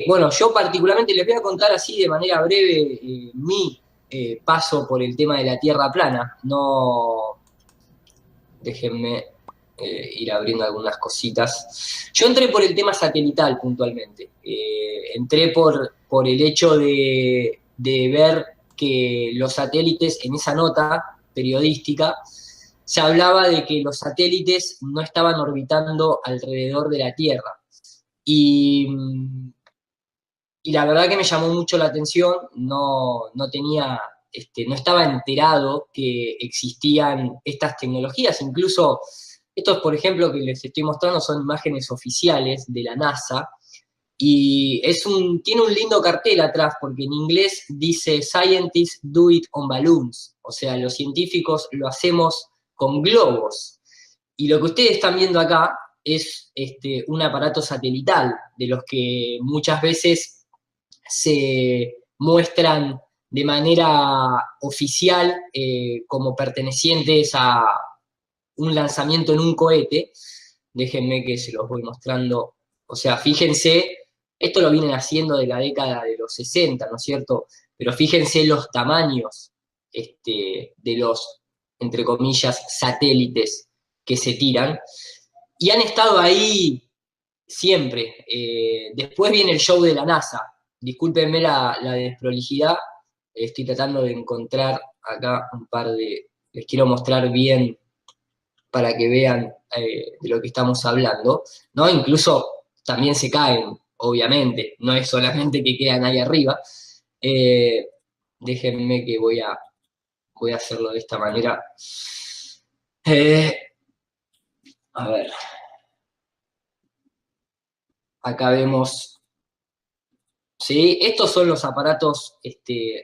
Bueno, yo particularmente les voy a contar así de manera breve mi paso por el tema de la Tierra plana. No, déjenme ir abriendo algunas cositas. Yo entré por el tema satelital puntualmente. Entré por el hecho de ver que los satélites, en esa nota periodística, se hablaba de que los satélites no estaban orbitando alrededor de la Tierra. Y, y la verdad que me llamó mucho la atención, no tenía, no estaba enterado que existían estas tecnologías, incluso estos, por ejemplo, que les estoy mostrando son imágenes oficiales de la NASA, y tiene un lindo cartel atrás, porque en inglés dice Scientists do it on balloons, o sea, los científicos lo hacemos con globos. Y lo que ustedes están viendo acá es un aparato satelital, de los que muchas veces se muestran de manera oficial como pertenecientes a un lanzamiento en un cohete. Déjenme que se los voy mostrando. O sea, fíjense, esto lo vienen haciendo de la década de los 60, ¿no es cierto? Pero fíjense los tamaños de los, entre comillas, satélites que se tiran. Y han estado ahí siempre. Después viene el show de la NASA. Discúlpenme la desprolijidad, estoy tratando de encontrar acá un par de... Les quiero mostrar bien para que vean de lo que estamos hablando, ¿no? Incluso también se caen, obviamente, no es solamente que quedan ahí arriba. Eh, Déjenme que voy a hacerlo de esta manera. Eh, a ver, acá vemos. ¿Sí? Estos son los aparatos,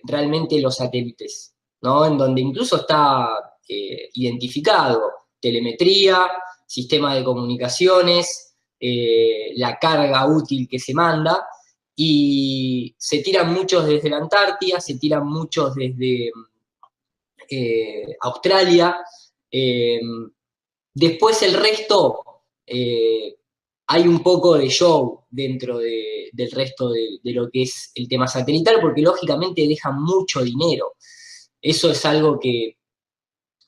realmente los satélites, ¿no? En donde incluso está identificado telemetría, sistema de comunicaciones, la carga útil que se manda, y se tiran muchos desde la Antártida, se tiran muchos desde Australia. eh, Después el resto, hay un poco de show dentro del resto de lo que es el tema satelital, porque lógicamente deja mucho dinero. Eso es algo que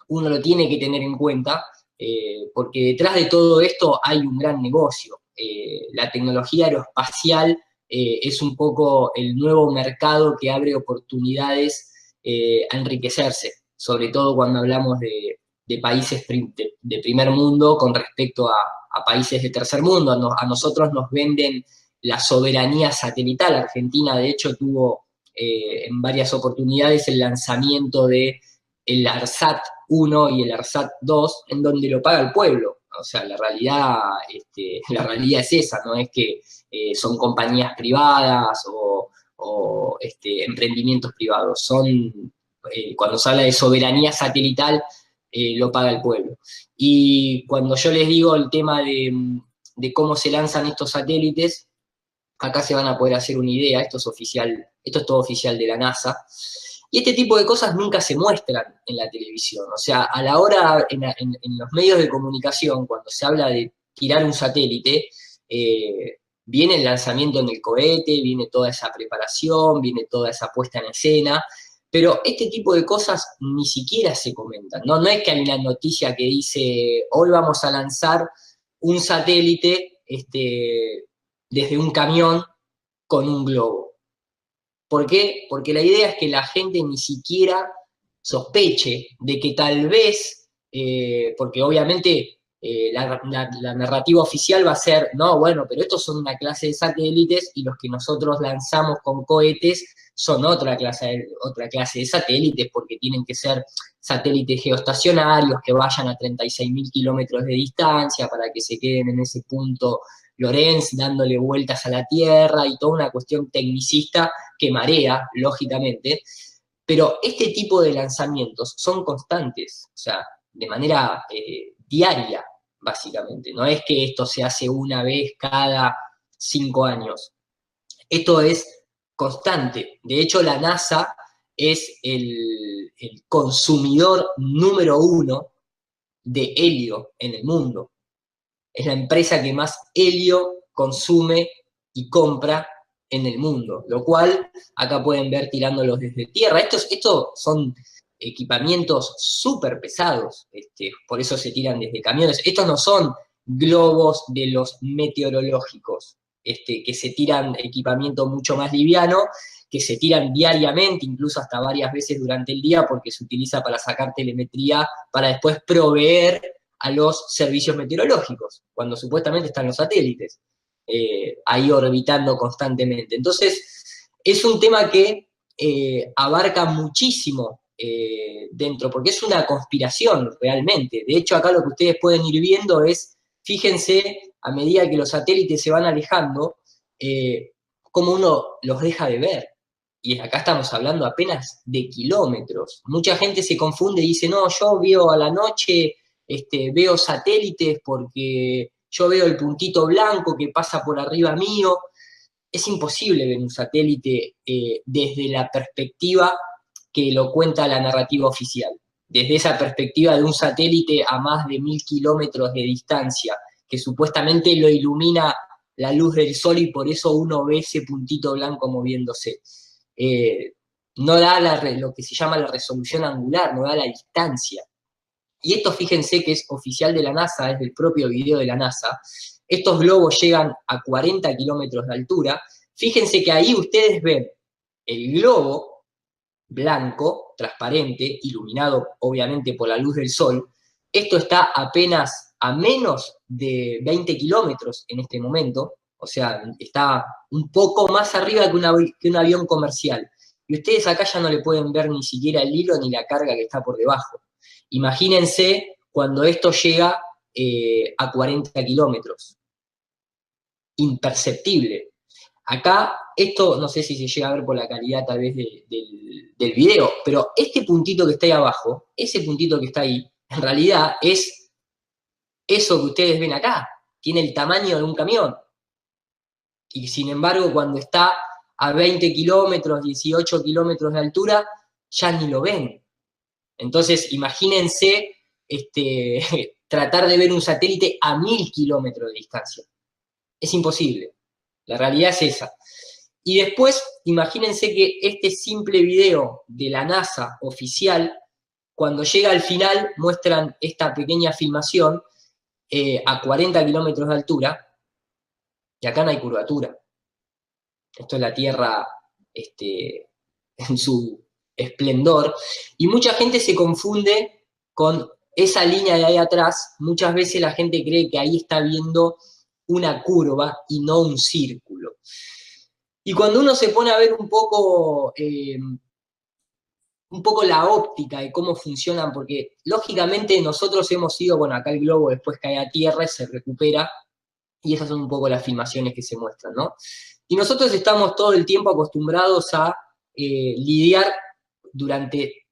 uno lo tiene que tener en cuenta, porque detrás de todo esto hay un gran negocio. La tecnología aeroespacial es un poco el nuevo mercado que abre oportunidades a enriquecerse, sobre todo cuando hablamos de países de primer mundo con respecto a países de tercer mundo. A nosotros nos venden la soberanía satelital. Argentina, de hecho, tuvo en varias oportunidades el lanzamiento de el ARSAT 1 y el ARSAT 2, en donde lo paga el pueblo. O sea, la realidad es esa, no es que son compañías privadas o emprendimientos privados. Cuando se habla de soberanía satelital, lo paga el pueblo. Y cuando yo les digo el tema de cómo se lanzan estos satélites, acá se van a poder hacer una idea, esto es oficial, esto es todo oficial de la NASA, y este tipo de cosas nunca se muestran en la televisión. O sea, a la hora, en los medios de comunicación, cuando se habla de tirar un satélite, viene el lanzamiento en el cohete, viene toda esa preparación, viene toda esa puesta en escena, pero este tipo de cosas ni siquiera se comentan, ¿no? No es que hay una noticia que dice, hoy vamos a lanzar un satélite desde un camión con un globo. ¿Por qué? Porque la idea es que la gente ni siquiera sospeche de que tal vez, porque obviamente la narrativa oficial va a ser, no, bueno, pero estos son una clase de satélites y los que nosotros lanzamos con cohetes son otra clase de satélites, porque tienen que ser satélites geoestacionarios que vayan a 36.000 kilómetros de distancia para que se queden en ese punto Lorenz dándole vueltas a la Tierra y toda una cuestión tecnicista que marea, lógicamente, pero este tipo de lanzamientos son constantes, o sea, de manera diaria, básicamente. No es que esto se hace una vez cada 5 años. Esto es constante. De hecho, la NASA es el consumidor número 1 de helio en el mundo. Es la empresa que más helio consume y compra en el mundo, lo cual acá pueden ver tirándolos desde tierra. Estos son equipamientos súper pesados, por eso se tiran desde camiones. Estos no son globos de los meteorológicos, que se tiran equipamiento mucho más liviano, que se tiran diariamente, incluso hasta varias veces durante el día, porque se utiliza para sacar telemetría, para después proveer a los servicios meteorológicos, cuando supuestamente están los satélites ahí orbitando constantemente. Entonces, es un tema que abarca muchísimo dentro, porque es una conspiración realmente. De hecho, acá lo que ustedes pueden ir viendo es, fíjense, a medida que los satélites se van alejando, cómo uno los deja de ver. Y acá estamos hablando apenas de kilómetros. Mucha gente se confunde y dice, no, yo veo a la noche, veo satélites porque yo veo el puntito blanco que pasa por arriba mío. Es imposible ver un satélite desde la perspectiva que lo cuenta la narrativa oficial. Desde esa perspectiva de un satélite a más de 1000 kilómetros de distancia, que supuestamente lo ilumina la luz del sol y por eso uno ve ese puntito blanco moviéndose. No da lo que se llama la resolución angular, no da la distancia. Y esto fíjense que es oficial de la NASA, es del propio video de la NASA. Estos globos llegan a 40 kilómetros de altura. Fíjense que ahí ustedes ven el globo blanco, transparente, iluminado obviamente por la luz del sol. Esto está apenas a menos de 20 kilómetros en este momento, o sea, está un poco más arriba que un avión comercial. Y ustedes acá ya no le pueden ver ni siquiera el hilo ni la carga que está por debajo. Imagínense cuando esto llega a 40 kilómetros. Imperceptible. Acá, esto no sé si se llega a ver por la calidad tal vez del video, pero este puntito que está ahí abajo, ese puntito que está ahí, en realidad es eso que ustedes ven acá. Tiene el tamaño de un camión. Y sin embargo, cuando está a 20 kilómetros, 18 kilómetros de altura, ya ni lo ven. Entonces, imagínense tratar de ver un satélite a 1000 kilómetros de distancia. Es imposible. La realidad es esa. Y después, imagínense que este simple video de la NASA oficial, cuando llega al final, muestran esta pequeña filmación a 40 kilómetros de altura, y acá no hay curvatura. Esto es la Tierra en su esplendor, y mucha gente se confunde con esa línea de ahí atrás. Muchas veces la gente cree que ahí está viendo una curva y no un círculo. Y cuando uno se pone a ver un poco la óptica de cómo funcionan, porque lógicamente nosotros hemos ido, bueno, acá el globo después cae a tierra y se recupera, y esas son un poco las filmaciones que se muestran, ¿no? Y nosotros estamos todo el tiempo acostumbrados a lidiar durante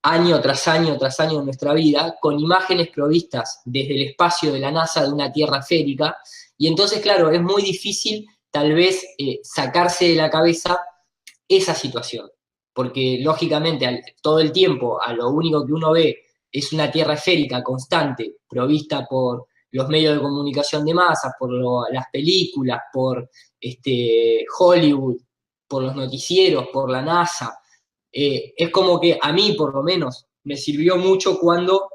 año tras año tras año de nuestra vida con imágenes provistas desde el espacio de la NASA de una Tierra esférica, y entonces, claro, es muy difícil tal vez sacarse de la cabeza esa situación, porque lógicamente todo el tiempo a lo único que uno ve es una Tierra esférica constante, provista por los medios de comunicación de masas, por las películas, por Hollywood, por los noticieros, por la NASA. Es como que a mí, por lo menos, me sirvió mucho cuando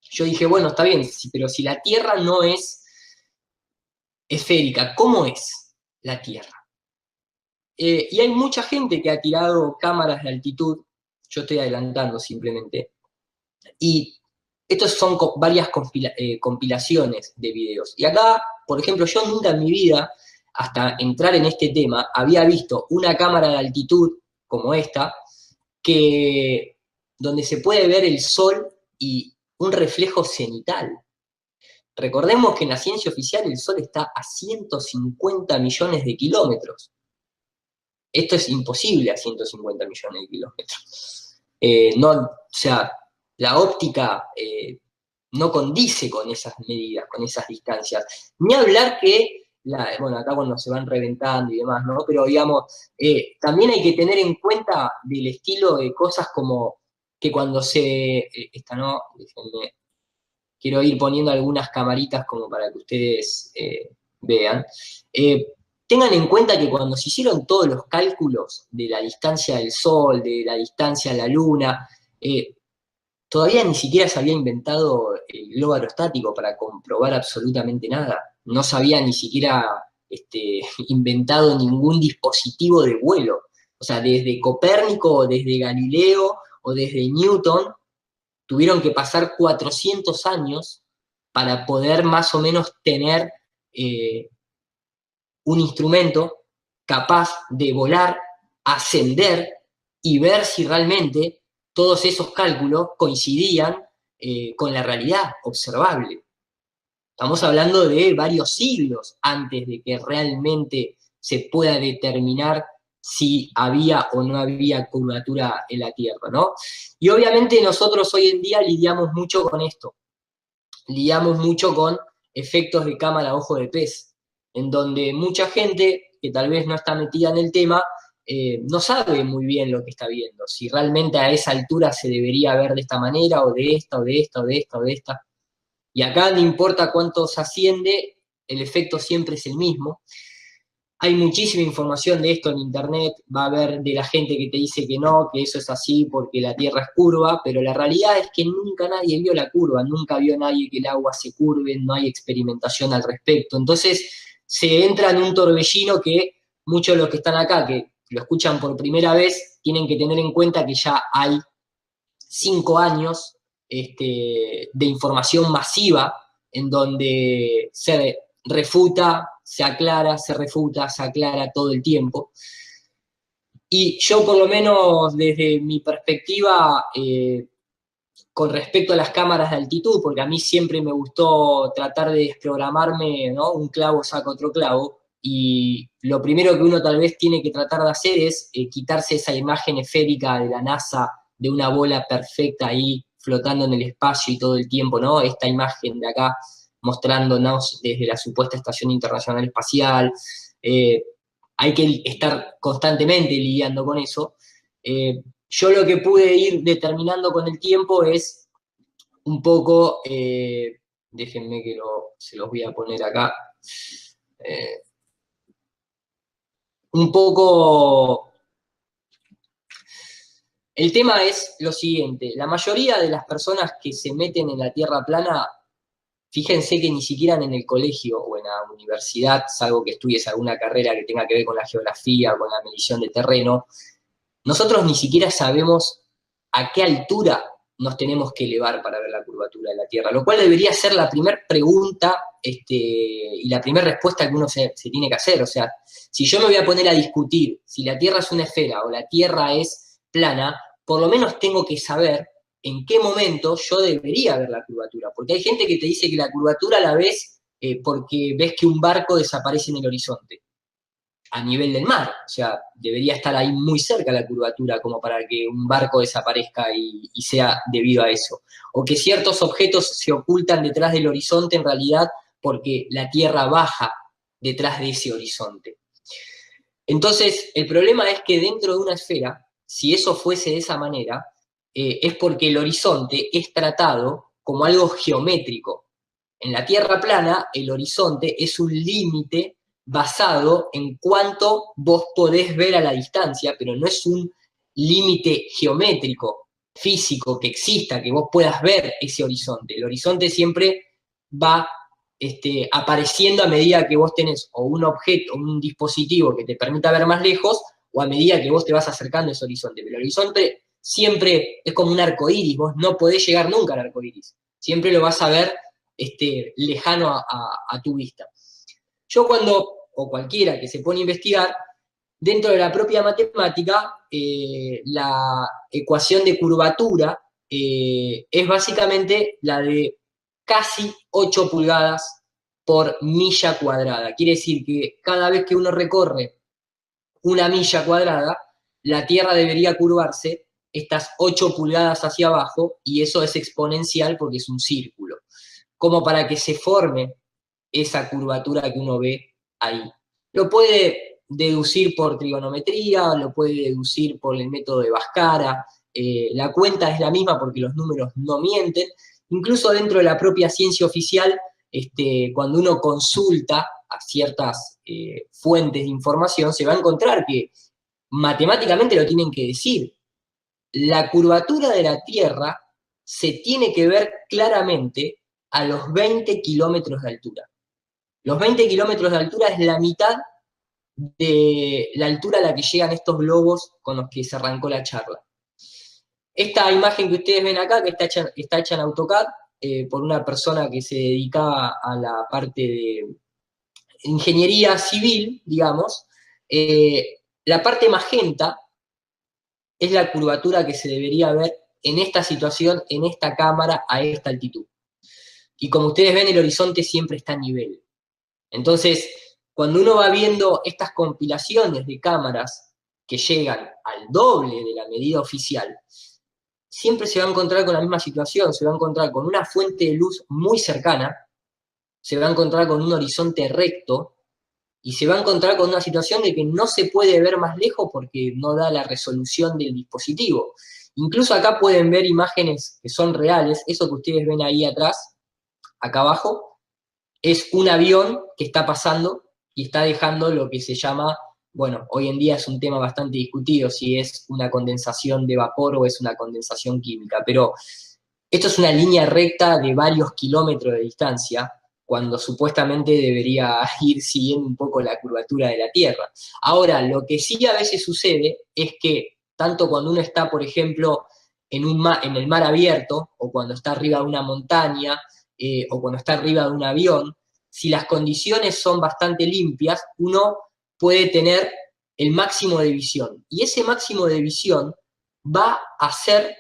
yo dije, bueno, está bien, pero si la Tierra no es esférica, ¿cómo es la Tierra? Y hay mucha gente que ha tirado cámaras de altitud, yo estoy adelantando simplemente, y estos son varias compilaciones de videos. Y acá, por ejemplo, yo nunca en mi vida, hasta entrar en este tema, había visto una cámara de altitud como esta, donde se puede ver el sol y un reflejo cenital. Recordemos que en la ciencia oficial el sol está a 150 millones de kilómetros. Esto es imposible a 150 millones de kilómetros. O sea, la óptica no condice con esas medidas, con esas distancias. Ni hablar que bueno, acá cuando se van reventando y demás, ¿no? Pero digamos, también hay que tener en cuenta del estilo de cosas como que cuando esta no, déjenme, quiero ir poniendo algunas camaritas como para que ustedes vean. Eh, Tengan en cuenta que cuando se hicieron todos los cálculos de la distancia del Sol, de la distancia a la Luna, todavía ni siquiera se había inventado el globo aerostático para comprobar absolutamente nada. No se había ni siquiera inventado ningún dispositivo de vuelo. O sea, desde Copérnico, o desde Galileo, o desde Newton, tuvieron que pasar 400 años para poder más o menos tener un instrumento capaz de volar, ascender y ver si realmente todos esos cálculos coincidían con la realidad observable. Estamos hablando de varios siglos antes de que realmente se pueda determinar si había o no había curvatura en la Tierra, ¿no? Y obviamente nosotros hoy en día lidiamos mucho con esto, lidiamos mucho con efectos de cámara ojo de pez, en donde mucha gente que tal vez no está metida en el tema, no sabe muy bien lo que está viendo, si realmente a esa altura se debería ver de esta manera, o de esta, o de esta, o de esta, o de esta. Y acá no importa cuánto se asciende, el efecto siempre es el mismo. Hay muchísima información de esto en internet, va a haber de la gente que te dice que no, que eso es así porque la Tierra es curva, pero la realidad es que nunca nadie vio la curva, nunca vio nadie que el agua se curve, no hay experimentación al respecto. Entonces se entra en un torbellino que muchos de los que están acá, que lo escuchan por primera vez, tienen que tener en cuenta que ya hay 5 años de información masiva en donde se refuta, se aclara, se refuta, se aclara todo el tiempo. Y yo por lo menos desde mi perspectiva, con respecto a las cámaras de altitud, porque a mí siempre me gustó tratar de desprogramarme, ¿no? Un clavo saca otro clavo, y lo primero que uno tal vez tiene que tratar de hacer es quitarse esa imagen esférica de la NASA, de una bola perfecta ahí flotando en el espacio y todo el tiempo, ¿no? Esta imagen de acá mostrándonos desde la supuesta Estación Internacional Espacial. Eh, Hay que estar constantemente lidiando con eso. Yo lo que pude ir determinando con el tiempo es un poco, déjenme que se los voy a poner acá, eh, un poco, el tema es lo siguiente, la mayoría de las personas que se meten en la Tierra plana, fíjense que ni siquiera en el colegio o en la universidad, salvo que estudies alguna carrera que tenga que ver con la geografía o con la medición de terreno, nosotros ni siquiera sabemos a qué altura nos tenemos que elevar para ver la curvatura de la Tierra, lo cual debería ser la primera pregunta y la primera respuesta que uno se tiene que hacer. O sea, si yo me voy a poner a discutir si la Tierra es una esfera o la Tierra es plana, por lo menos tengo que saber en qué momento yo debería ver la curvatura, porque hay gente que te dice que la curvatura la ves porque ves que un barco desaparece en el horizonte a nivel del mar, o sea, debería estar ahí muy cerca la curvatura como para que un barco desaparezca y sea debido a eso. O que ciertos objetos se ocultan detrás del horizonte en realidad porque la Tierra baja detrás de ese horizonte. Entonces, el problema es que dentro de una esfera, si eso fuese de esa manera, es porque el horizonte es tratado como algo geométrico. En la Tierra plana, el horizonte es un límite basado en cuánto vos podés ver a la distancia, pero no es un límite geométrico, físico, que exista, que vos puedas ver ese horizonte. El horizonte siempre va apareciendo a medida que vos tenés o un objeto, o un dispositivo que te permita ver más lejos, o a medida que vos te vas acercando a ese horizonte. Pero el horizonte siempre es como un arco iris, vos no podés llegar nunca al arco iris. Siempre lo vas a ver lejano a tu vista. Yo o cualquiera que se pone a investigar, dentro de la propia matemática, la ecuación de curvatura es básicamente la de casi 8 pulgadas por milla cuadrada. Quiere decir que cada vez que uno recorre una milla cuadrada, la Tierra debería curvarse estas 8 pulgadas hacia abajo, y eso es exponencial porque es un círculo, como para que se forme esa curvatura que uno ve ahí. Lo puede deducir por trigonometría, lo puede deducir por el método de Bhaskara, la cuenta es la misma porque los números no mienten. Incluso dentro de la propia ciencia oficial, cuando uno consulta a ciertas fuentes de información, se va a encontrar que matemáticamente lo tienen que decir. La curvatura de la Tierra se tiene que ver claramente a los 20 kilómetros de altura. Los 20 kilómetros de altura es la mitad de la altura a la que llegan estos globos con los que se arrancó la charla. Esta imagen que ustedes ven acá, que está hecha en AutoCAD, por una persona que se dedicaba a la parte de ingeniería civil, digamos, la parte magenta es la curvatura que se debería ver en esta situación, en esta cámara, a esta altitud. Y como ustedes ven, el horizonte siempre está a nivel. Entonces, cuando uno va viendo estas compilaciones de cámaras que llegan al doble de la medida oficial, siempre se va a encontrar con la misma situación, se va a encontrar con una fuente de luz muy cercana, se va a encontrar con un horizonte recto, y se va a encontrar con una situación de que no se puede ver más lejos porque no da la resolución del dispositivo. Incluso acá pueden ver imágenes que son reales, eso que ustedes ven ahí atrás, acá abajo, es un avión que está pasando y está dejando lo que se llama, bueno, hoy en día es un tema bastante discutido si es una condensación de vapor o es una condensación química, pero esto es una línea recta de varios kilómetros de distancia, cuando supuestamente debería ir siguiendo un poco la curvatura de la Tierra. Ahora, lo que sí a veces sucede es que, tanto cuando uno está, por ejemplo, en el mar abierto, o cuando está arriba de una montaña, o cuando está arriba de un avión, si las condiciones son bastante limpias, uno puede tener el máximo de visión. Y ese máximo de visión va a ser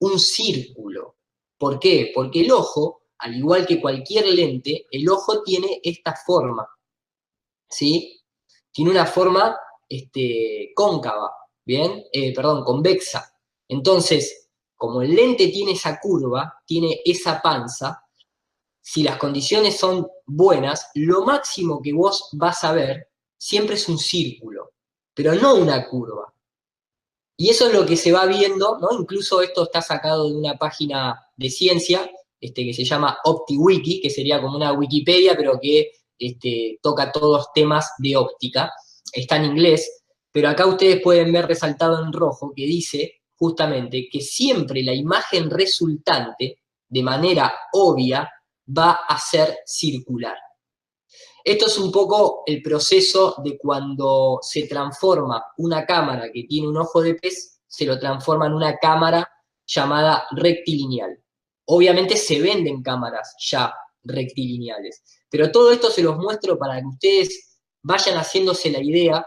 un círculo. ¿Por qué? Porque el ojo, al igual que cualquier lente, el ojo tiene esta forma, ¿sí? Tiene una forma cóncava, ¿bien? Perdón, convexa. Entonces, como el lente tiene esa curva, tiene esa panza, si las condiciones son buenas, lo máximo que vos vas a ver siempre es un círculo, pero no una curva. Y eso es lo que se va viendo, ¿no? Incluso esto está sacado de una página de ciencia que se llama OptiWiki, que sería como una Wikipedia, pero que toca todos temas de óptica. Está en inglés, pero acá ustedes pueden ver resaltado en rojo que dice justamente que siempre la imagen resultante, de manera obvia, va a ser circular. Esto es un poco el proceso de cuando se transforma una cámara que tiene un ojo de pez, se lo transforma en una cámara llamada rectilineal. Obviamente se venden cámaras ya rectilineales, pero todo esto se los muestro para que ustedes vayan haciéndose la idea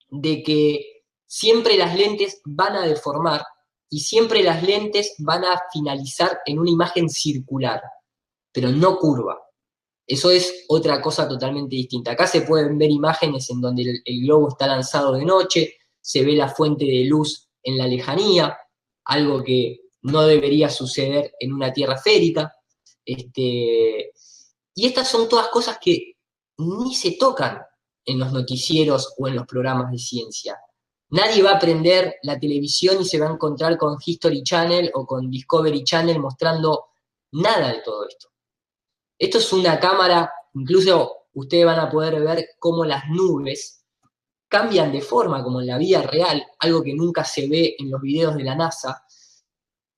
de que siempre las lentes van a deformar y siempre las lentes van a finalizar en una imagen circular, pero no curva. Eso es otra cosa totalmente distinta. Acá se pueden ver imágenes en donde el globo está lanzado de noche, se ve la fuente de luz en la lejanía, algo que no debería suceder en una tierra esférica. Y estas son todas cosas que ni se tocan en los noticieros o en los programas de ciencia. Nadie va a prender la televisión y se va a encontrar con History Channel o con Discovery Channel mostrando nada de todo esto. Esto es una cámara, incluso ustedes van a poder ver cómo las nubes cambian de forma, como en la vida real, algo que nunca se ve en los videos de la NASA.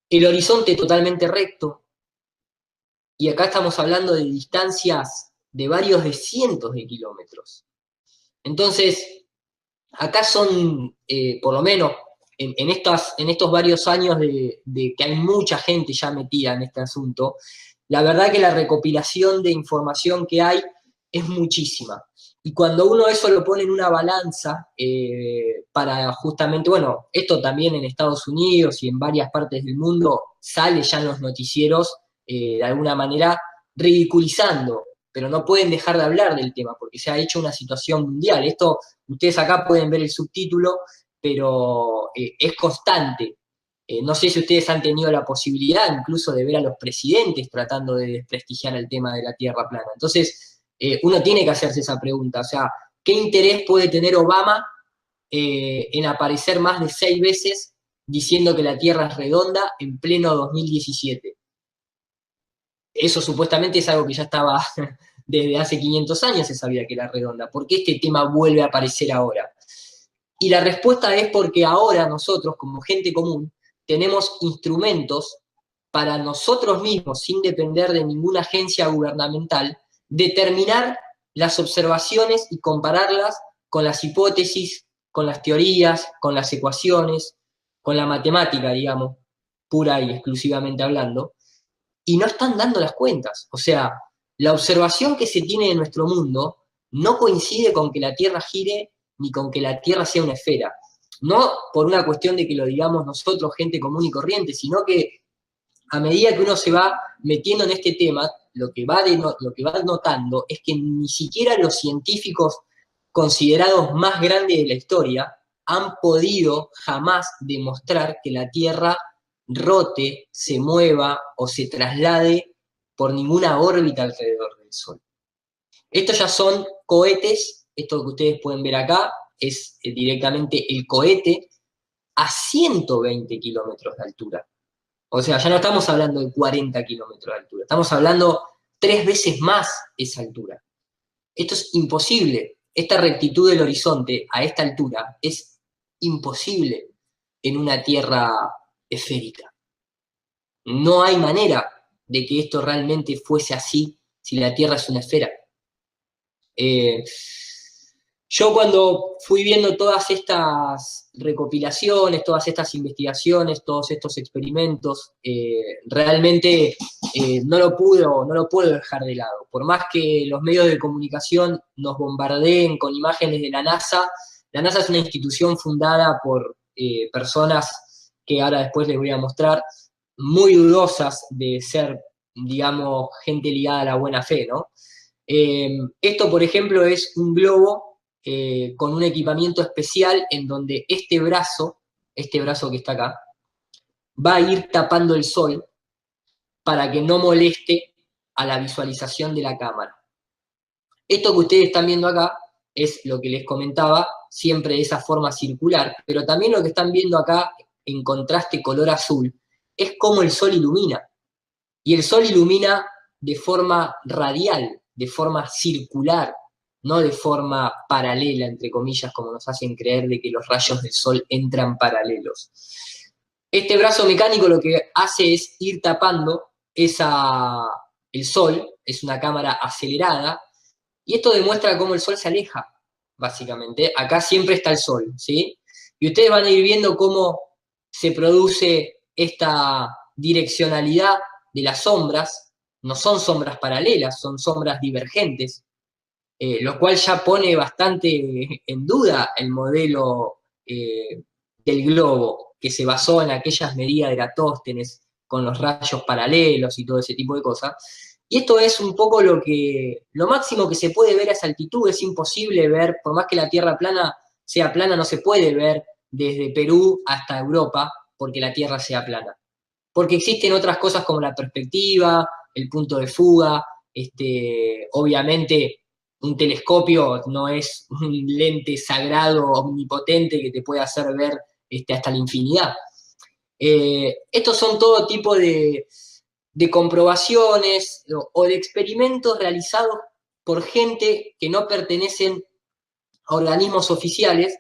El horizonte totalmente recto, y acá estamos hablando de distancias de varios de cientos de kilómetros. Entonces, acá son, por lo menos, en estos varios años de que hay mucha gente ya metida en este asunto, la verdad que la recopilación de información que hay es muchísima. Y cuando uno eso lo pone en una balanza, para justamente, bueno, esto también en Estados Unidos y en varias partes del mundo sale ya en los noticieros, de alguna manera ridiculizando, pero no pueden dejar de hablar del tema porque se ha hecho una situación mundial. Esto, ustedes acá pueden ver el subtítulo, pero es constante. No sé si ustedes han tenido la posibilidad incluso de ver a los presidentes tratando de desprestigiar el tema de la Tierra plana. Entonces, uno tiene que hacerse esa pregunta. O sea, ¿qué interés puede tener Obama en aparecer más de 6 veces diciendo que la Tierra es redonda en pleno 2017? Eso supuestamente es algo que ya estaba desde hace 500 años, se sabía que era redonda. ¿Por qué este tema vuelve a aparecer ahora? Y la respuesta es porque ahora nosotros, como gente común, tenemos instrumentos para nosotros mismos, sin depender de ninguna agencia gubernamental, determinar las observaciones y compararlas con las hipótesis, con las teorías, con las ecuaciones, con la matemática, digamos, pura y exclusivamente hablando, y no están dando las cuentas. O sea, la observación que se tiene de nuestro mundo no coincide con que la Tierra gire ni con que la Tierra sea una esfera. No por una cuestión de que lo digamos nosotros, gente común y corriente, sino que a medida que uno se va metiendo en este tema, lo que va notando es que ni siquiera los científicos considerados más grandes de la historia han podido jamás demostrar que la Tierra rote, se mueva o se traslade por ninguna órbita alrededor del Sol. Estos ya son cohetes, esto que ustedes pueden ver acá es directamente el cohete a 120 kilómetros de altura. O sea, ya no estamos hablando de 40 kilómetros de altura, estamos hablando 3 veces más esa altura. Esto es imposible. Esta rectitud del horizonte a esta altura es imposible en una Tierra esférica. No hay manera de que esto realmente fuese así si la Tierra es una esfera. Yo cuando fui viendo todas estas recopilaciones, todas estas investigaciones, todos estos experimentos, realmente no lo puedo dejar de lado. Por más que los medios de comunicación nos bombardeen con imágenes de la NASA es una institución fundada por personas que ahora después les voy a mostrar, muy dudosas de ser, digamos, gente ligada a la buena fe, ¿no? Esto, por ejemplo, es un globo con un equipamiento especial en donde este brazo que está acá, va a ir tapando el sol para que no moleste a la visualización de la cámara. Esto que ustedes están viendo acá es lo que les comentaba, siempre de esa forma circular, pero también lo que están viendo acá en contraste color azul es cómo el sol ilumina. Y el sol ilumina de forma radial, de forma circular, no de forma paralela, entre comillas, como nos hacen creer de que los rayos del sol entran paralelos. Este brazo mecánico lo que hace es ir tapando el sol, es una cámara acelerada, y esto demuestra cómo el sol se aleja, básicamente. Acá siempre está el sol, ¿sí? Y ustedes van a ir viendo cómo se produce esta direccionalidad de las sombras. No son sombras paralelas, son sombras divergentes, lo cual ya pone bastante en duda el modelo del globo, que se basó en aquellas medidas de Eratóstenes con los rayos paralelos y todo ese tipo de cosas. Y esto es un poco lo máximo que se puede ver a esa altitud. Es imposible ver, por más que la Tierra sea plana, no se puede ver desde Perú hasta Europa porque la Tierra sea plana. Porque existen otras cosas como la perspectiva, el punto de fuga, obviamente un telescopio no es un lente sagrado, omnipotente, que te puede hacer ver hasta la infinidad. Estos son todo tipo de comprobaciones o de experimentos realizados por gente que no pertenecen a organismos oficiales,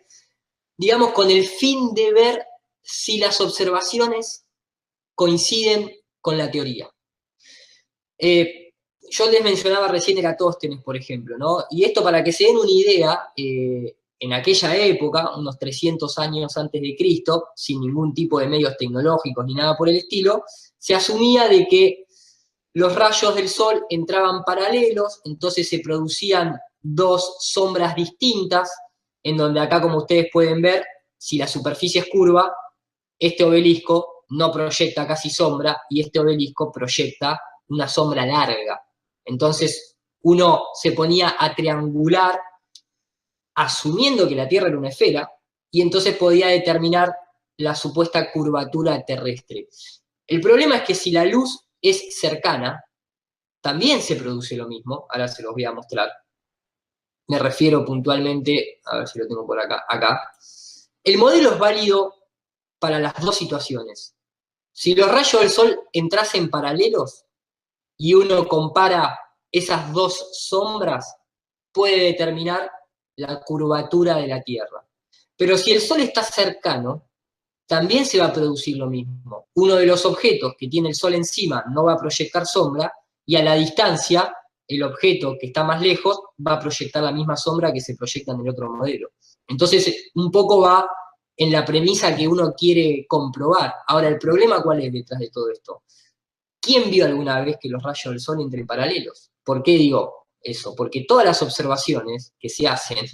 digamos, con el fin de ver si las observaciones coinciden con la teoría. Yo les mencionaba recién Eratóstenes, por ejemplo, ¿no? Y esto para que se den una idea, en aquella época, unos 300 años antes de Cristo, sin ningún tipo de medios tecnológicos ni nada por el estilo, se asumía de que los rayos del sol entraban paralelos, entonces se producían dos sombras distintas, en donde acá, como ustedes pueden ver, si la superficie es curva, este obelisco no proyecta casi sombra y este obelisco proyecta una sombra larga. Entonces uno se ponía a triangular asumiendo que la Tierra era una esfera y entonces podía determinar la supuesta curvatura terrestre. El problema es que si la luz es cercana, también se produce lo mismo. Ahora se los voy a mostrar. Me refiero puntualmente, a ver si lo tengo por acá. El modelo es válido para las dos situaciones. Si los rayos del sol entrasen paralelos y uno compara esas dos sombras, puede determinar la curvatura de la Tierra. Pero si el sol está cercano, también se va a producir lo mismo. Uno de los objetos que tiene el sol encima no va a proyectar sombra, y a la distancia, el objeto que está más lejos va a proyectar la misma sombra que se proyecta en el otro modelo. Entonces, un poco va en la premisa que uno quiere comprobar. Ahora, ¿el problema cuál es detrás de todo esto? ¿Quién vio alguna vez que los rayos del sol entren paralelos? ¿Por qué digo eso? Porque todas las observaciones que se hacen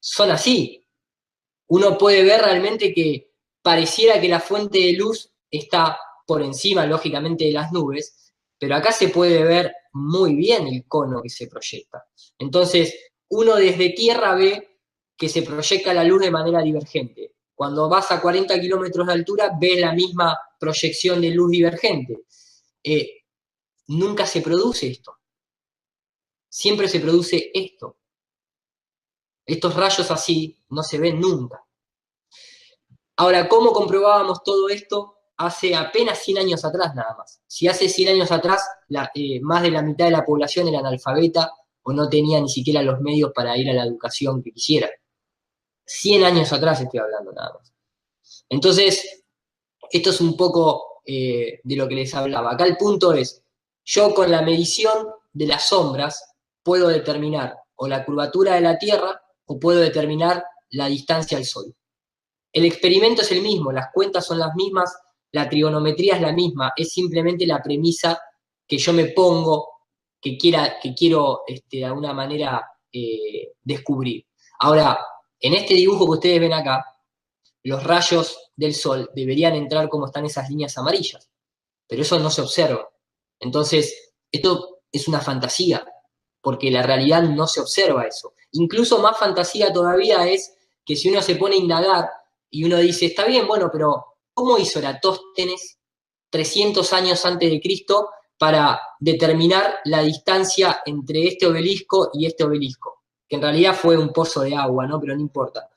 son así. Uno puede ver realmente que pareciera que la fuente de luz está por encima, lógicamente, de las nubes, pero acá se puede ver muy bien el cono que se proyecta. Entonces, uno desde tierra ve que se proyecta la luz de manera divergente. Cuando vas a 40 kilómetros de altura, ves la misma proyección de luz divergente. Nunca se produce esto. Siempre se produce esto. Estos rayos así no se ven nunca. Ahora, ¿cómo comprobábamos todo esto? Hace apenas 100 años atrás nada más. Si hace 100 años atrás más de la mitad de la población era analfabeta o no tenía ni siquiera los medios para ir a la educación que quisiera. 100 años atrás estoy hablando nada más. Entonces, esto es un poco de lo que les hablaba. Acá el punto es, yo con la medición de las sombras puedo determinar o la curvatura de la Tierra o puedo determinar la distancia al Sol. El experimento es el mismo, las cuentas son las mismas, la trigonometría es la misma, es simplemente la premisa que yo me pongo, que quiero de alguna manera descubrir. Ahora, en este dibujo que ustedes ven acá, los rayos del sol deberían entrar como están esas líneas amarillas, pero eso no se observa. Entonces, esto es una fantasía, porque la realidad no se observa eso. Incluso más fantasía todavía es que si uno se pone a indagar y uno dice, está bien, bueno, pero ¿cómo hizo Eratóstenes 300 años antes de Cristo para determinar la distancia entre este obelisco y este obelisco? Que en realidad fue un pozo de agua, ¿no? Pero no importa.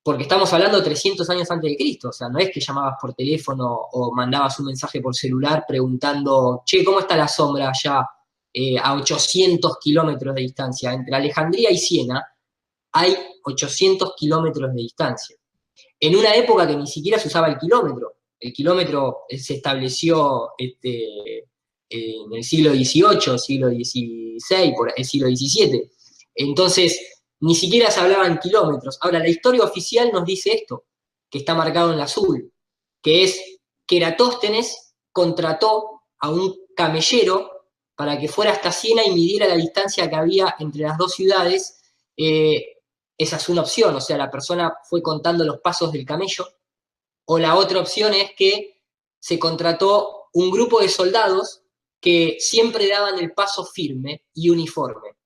Porque estamos hablando de 300 años antes de Cristo, o sea, no es que llamabas por teléfono o mandabas un mensaje por celular preguntando, che, ¿cómo está la sombra allá a 800 kilómetros de distancia? Entre Alejandría y Siena hay 800 kilómetros de distancia. En una época que ni siquiera se usaba el kilómetro se estableció en el siglo XVIII, siglo XVI, por el siglo XVII. Entonces, ni siquiera se hablaba en kilómetros. Ahora, la historia oficial nos dice esto, que está marcado en azul, que es que Eratóstenes contrató a un camellero para que fuera hasta Siena y midiera la distancia que había entre las dos ciudades. Esa es una opción, o sea, la persona fue contando los pasos del camello. O la otra opción es que se contrató un grupo de soldados que siempre daban el paso firme y uniforme.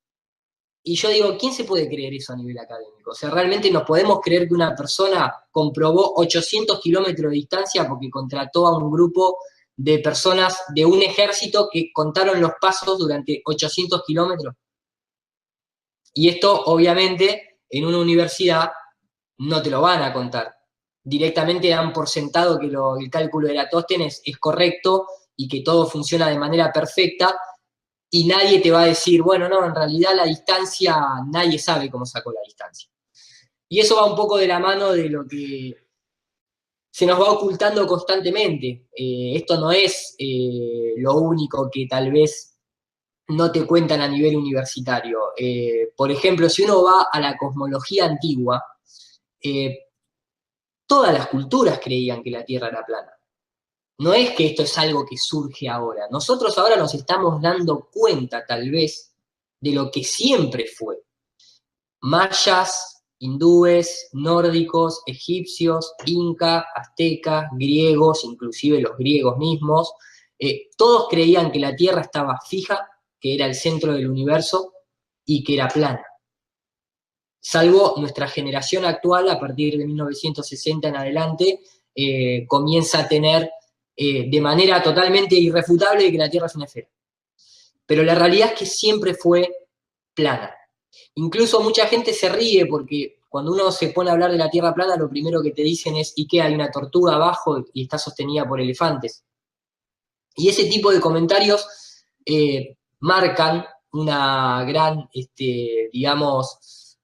Y yo digo, ¿quién se puede creer eso a nivel académico? O sea, ¿realmente nos podemos creer que una persona comprobó 800 kilómetros de distancia porque contrató a un grupo de personas de un ejército que contaron los pasos durante 800 kilómetros? Y esto, obviamente, en una universidad no te lo van a contar. Directamente dan por sentado que el cálculo de Eratóstenes es correcto y que todo funciona de manera perfecta, y nadie te va a decir, bueno, no, en realidad la distancia, nadie sabe cómo sacó la distancia. Y eso va un poco de la mano de lo que se nos va ocultando constantemente. Esto no es lo único que tal vez no te cuentan a nivel universitario. Por ejemplo, si uno va a la cosmología antigua, todas las culturas creían que la Tierra era plana. No es que esto es algo que surge ahora. Nosotros ahora nos estamos dando cuenta, tal vez, de lo que siempre fue. Mayas, hindúes, nórdicos, egipcios, incas, aztecas, griegos, inclusive los griegos mismos, todos creían que la Tierra estaba fija, que era el centro del universo y que era plana. Salvo nuestra generación actual, a partir de 1960 en adelante, comienza a tener de manera totalmente irrefutable que la Tierra es una esfera. pero la realidad es que siempre fue plana. Incluso mucha gente se ríe porque cuando uno se pone a hablar de la Tierra plana, lo primero que te dicen es, ¿y qué? Hay una tortuga abajo y está sostenida por elefantes. Y ese tipo de comentarios marcan una gran, digamos,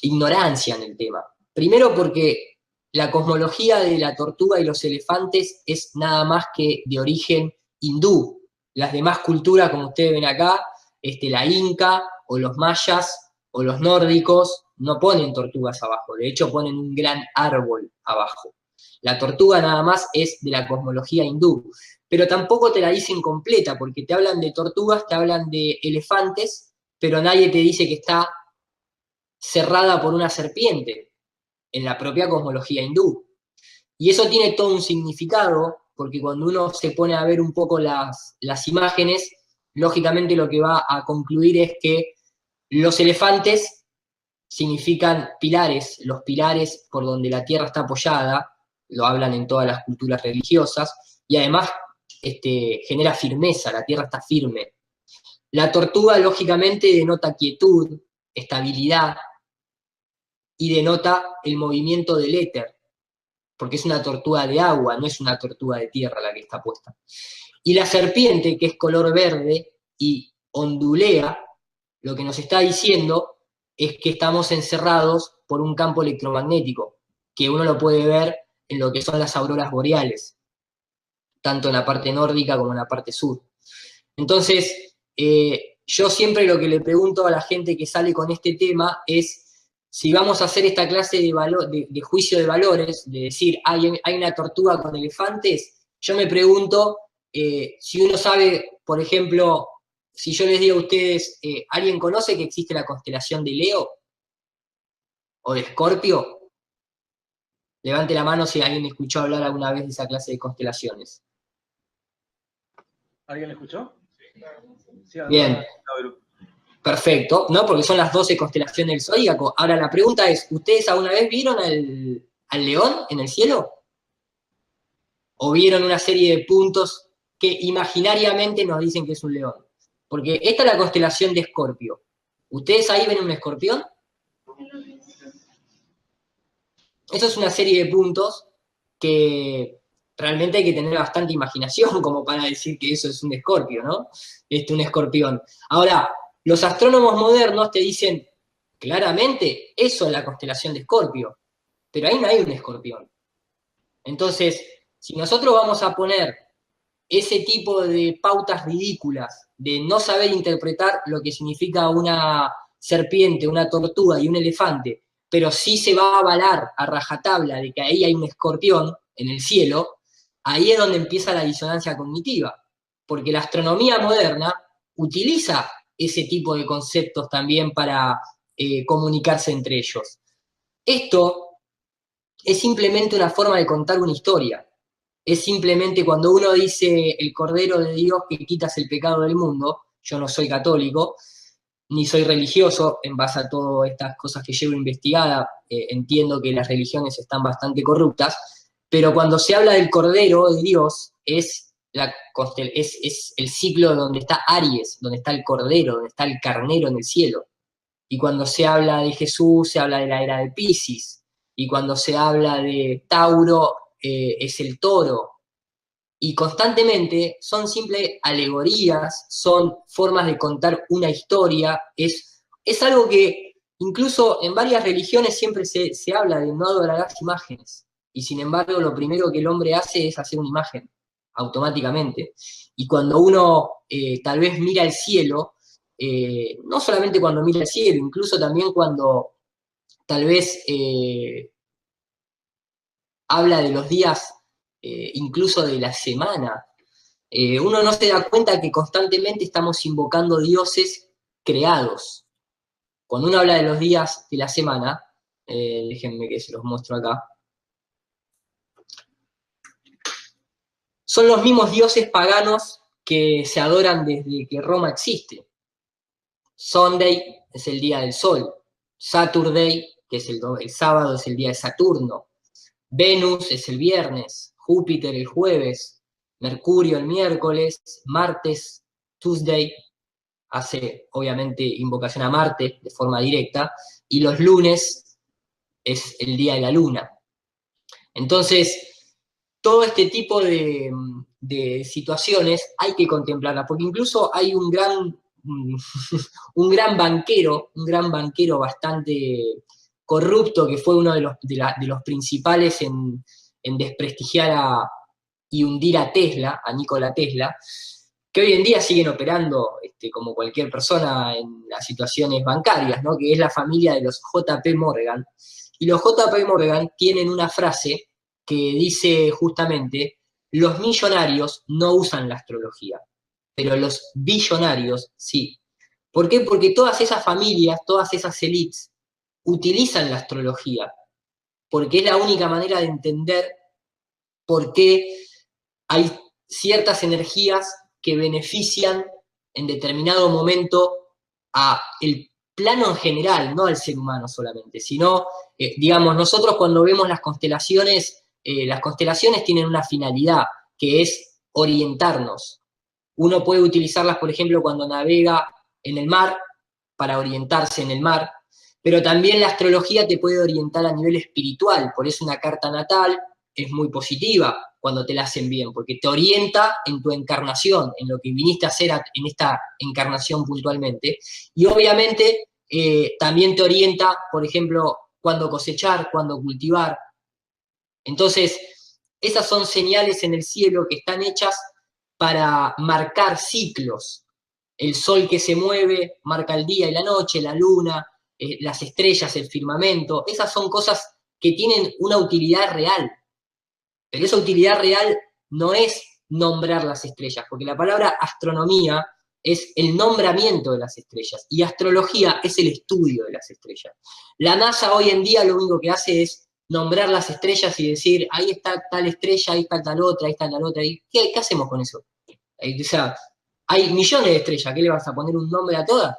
ignorancia en el tema. Primero porque la cosmología de la tortuga y los elefantes es nada más que de origen hindú. Las demás culturas, como ustedes ven acá, la inca o los mayas o los nórdicos, no ponen tortugas abajo, de hecho ponen un gran árbol abajo. La tortuga nada más es de la cosmología hindú, pero tampoco te la dicen completa, porque te hablan de tortugas, te hablan de elefantes, pero nadie te dice que está cerrada por una serpiente en la propia cosmología hindú. Y eso tiene todo un significado, porque cuando uno se pone a ver un poco las imágenes, lógicamente lo que va a concluir es que los elefantes significan pilares, los pilares por donde la tierra está apoyada, lo hablan en todas las culturas religiosas, y además genera firmeza, la tierra está firme. La tortuga, lógicamente, denota quietud, estabilidad, y denota el movimiento del éter, porque es una tortuga de agua, no es una tortuga de tierra la que está puesta. Y la serpiente, que es color verde y ondulea, lo que nos está diciendo es que estamos encerrados por un campo electromagnético, que uno lo puede ver en lo que son las auroras boreales, tanto en la parte nórdica como en la parte sur. Entonces, yo siempre lo que le pregunto a la gente que sale con este tema es si vamos a hacer esta clase de juicio de valores, de decir, hay una tortuga con elefantes, yo me pregunto si uno sabe, por ejemplo, si yo les digo a ustedes, ¿alguien conoce que existe la constelación de Leo o de Escorpio? Levante la mano si alguien escuchó hablar alguna vez de esa clase de constelaciones. ¿Alguien le escuchó? Sí, bien. Perfecto, ¿no? Porque son las 12 constelaciones del zodíaco. Ahora la pregunta es, ¿ustedes alguna vez vieron al león en el cielo? ¿O vieron una serie de puntos que imaginariamente nos dicen que es un león? Porque esta es la constelación de Escorpio. ¿Ustedes ahí ven un escorpión? Eso es una serie de puntos que realmente hay que tener bastante imaginación como para decir que eso es un escorpio, ¿no? Un escorpión. Ahora, los astrónomos modernos te dicen claramente, eso es la constelación de Escorpio, pero ahí no hay un escorpión. Entonces, si nosotros vamos a poner ese tipo de pautas ridículas de no saber interpretar lo que significa una serpiente, una tortuga y un elefante, pero sí se va a avalar a rajatabla de que ahí hay un escorpión en el cielo, ahí es donde empieza la disonancia cognitiva, porque la astronomía moderna utiliza ese tipo de conceptos también para comunicarse entre ellos. Esto es simplemente una forma de contar una historia. Es simplemente cuando uno dice el Cordero de Dios que quitas el pecado del mundo, yo no soy católico, ni soy religioso, en base a todas estas cosas que llevo investigada, entiendo que las religiones están bastante corruptas, pero cuando se habla del Cordero de Dios, es el ciclo donde está Aries, donde está el Cordero, donde está el carnero en el cielo. Y cuando se habla de Jesús, se habla de la era de Piscis. Y cuando se habla de Tauro, es el toro. Y constantemente son simples alegorías, son formas de contar una historia. Es algo que incluso en varias religiones siempre se habla de no adorarás imágenes. Y sin embargo, lo primero que el hombre hace es hacer una imagen, automáticamente. Y cuando uno tal vez mira el cielo, no solamente cuando mira el cielo, incluso también cuando tal vez habla de los días, incluso de la semana, uno no se da cuenta que constantemente estamos invocando dioses creados. Cuando uno habla de los días de la semana, déjenme que se los muestro acá, son los mismos dioses paganos que se adoran desde que Roma existe. Sunday es el día del sol, Saturday, que es el sábado, es el día de Saturno, Venus es el viernes, Júpiter el jueves, Mercurio el miércoles, martes Tuesday hace obviamente invocación a Marte de forma directa, y los lunes es el día de la luna. Entonces, todo este tipo de situaciones hay que contemplarlas, porque incluso hay un gran banquero bastante corrupto, que fue uno de los principales en desprestigiar y hundir a Tesla, a Nikola Tesla, que hoy en día siguen operando como cualquier persona en las situaciones bancarias, ¿no? Que es la familia de los JP Morgan. Y los JP Morgan tienen una frase que dice justamente: los millonarios no usan la astrología, pero los billonarios sí. ¿Por qué? Porque todas esas familias, todas esas élites utilizan la astrología, porque es la única manera de entender por qué hay ciertas energías que benefician en determinado momento a el plano en general, no al ser humano solamente, sino, digamos, nosotros cuando vemos las constelaciones tienen una finalidad, que es orientarnos. Uno puede utilizarlas, por ejemplo, cuando navega en el mar, para orientarse en el mar, pero también la astrología te puede orientar a nivel espiritual, por eso una carta natal es muy positiva cuando te la hacen bien, porque te orienta en tu encarnación, en lo que viniste a hacer en esta encarnación puntualmente, y obviamente también te orienta, por ejemplo, cuándo cosechar, cuándo cultivar. Entonces, esas son señales en el cielo que están hechas para marcar ciclos. El sol que se mueve marca el día y la noche, la luna, las estrellas, el firmamento. Esas son cosas que tienen una utilidad real. Pero esa utilidad real no es nombrar las estrellas, porque la palabra astronomía es el nombramiento de las estrellas y astrología es el estudio de las estrellas. La NASA hoy en día lo único que hace es nombrar las estrellas y decir, ahí está tal estrella, ahí está tal otra, ahí está tal otra. ¿Qué hacemos con eso? O sea, hay millones de estrellas, ¿qué le vas a poner un nombre a todas?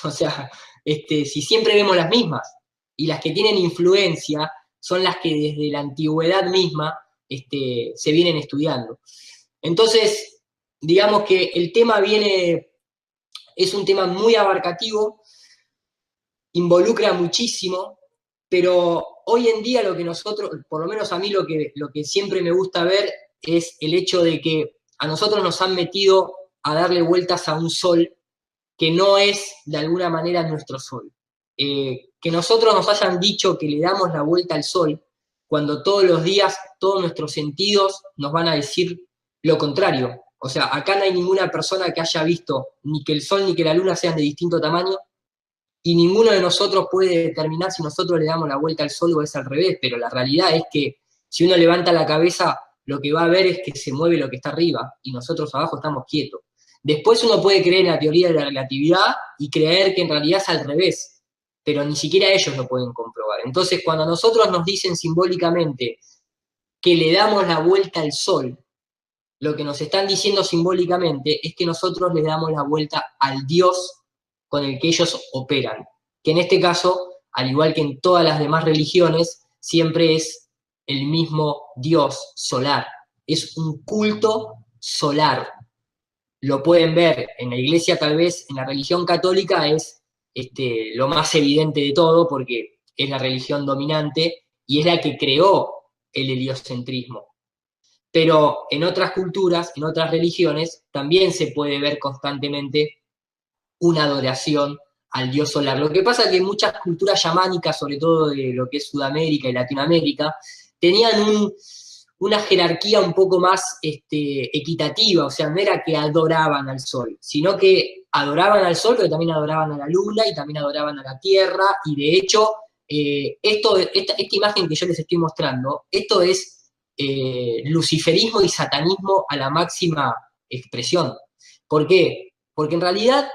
O sea, si siempre vemos las mismas, y las que tienen influencia son las que desde la antigüedad misma se vienen estudiando. Entonces, digamos que el tema es un tema muy abarcativo, involucra muchísimo, pero hoy en día lo que nosotros, por lo menos a mí lo que siempre me gusta ver es el hecho de que a nosotros nos han metido a darle vueltas a un sol que no es de alguna manera nuestro sol. Que nosotros nos hayan dicho que le damos la vuelta al sol, cuando todos los días todos nuestros sentidos nos van a decir lo contrario. O sea, acá no hay ninguna persona que haya visto ni que el sol ni que la luna sean de distinto tamaño, y ninguno de nosotros puede determinar si nosotros le damos la vuelta al sol o es al revés, pero la realidad es que si uno levanta la cabeza, lo que va a ver es que se mueve lo que está arriba, y nosotros abajo estamos quietos. Después uno puede creer en la teoría de la relatividad y creer que en realidad es al revés, pero ni siquiera ellos lo pueden comprobar. Entonces, cuando a nosotros nos dicen simbólicamente que le damos la vuelta al sol, lo que nos están diciendo simbólicamente es que nosotros le damos la vuelta al Dios con el que ellos operan, que en este caso, al igual que en todas las demás religiones, siempre es el mismo Dios solar. Es un culto solar. Lo pueden ver en la iglesia, tal vez en la religión católica es lo más evidente de todo, porque es la religión dominante y es la que creó el heliocentrismo. Pero en otras culturas, en otras religiones, también se puede ver constantemente una adoración al dios solar. Lo que pasa es que muchas culturas chamánicas, sobre todo de lo que es Sudamérica y Latinoamérica, tenían una jerarquía un poco más equitativa, o sea, no era que adoraban al sol, sino que adoraban al sol, pero también adoraban a la luna y también adoraban a la tierra, y de hecho, esta imagen que yo les estoy mostrando, esto es luciferismo y satanismo a la máxima expresión. ¿Por qué? Porque en realidad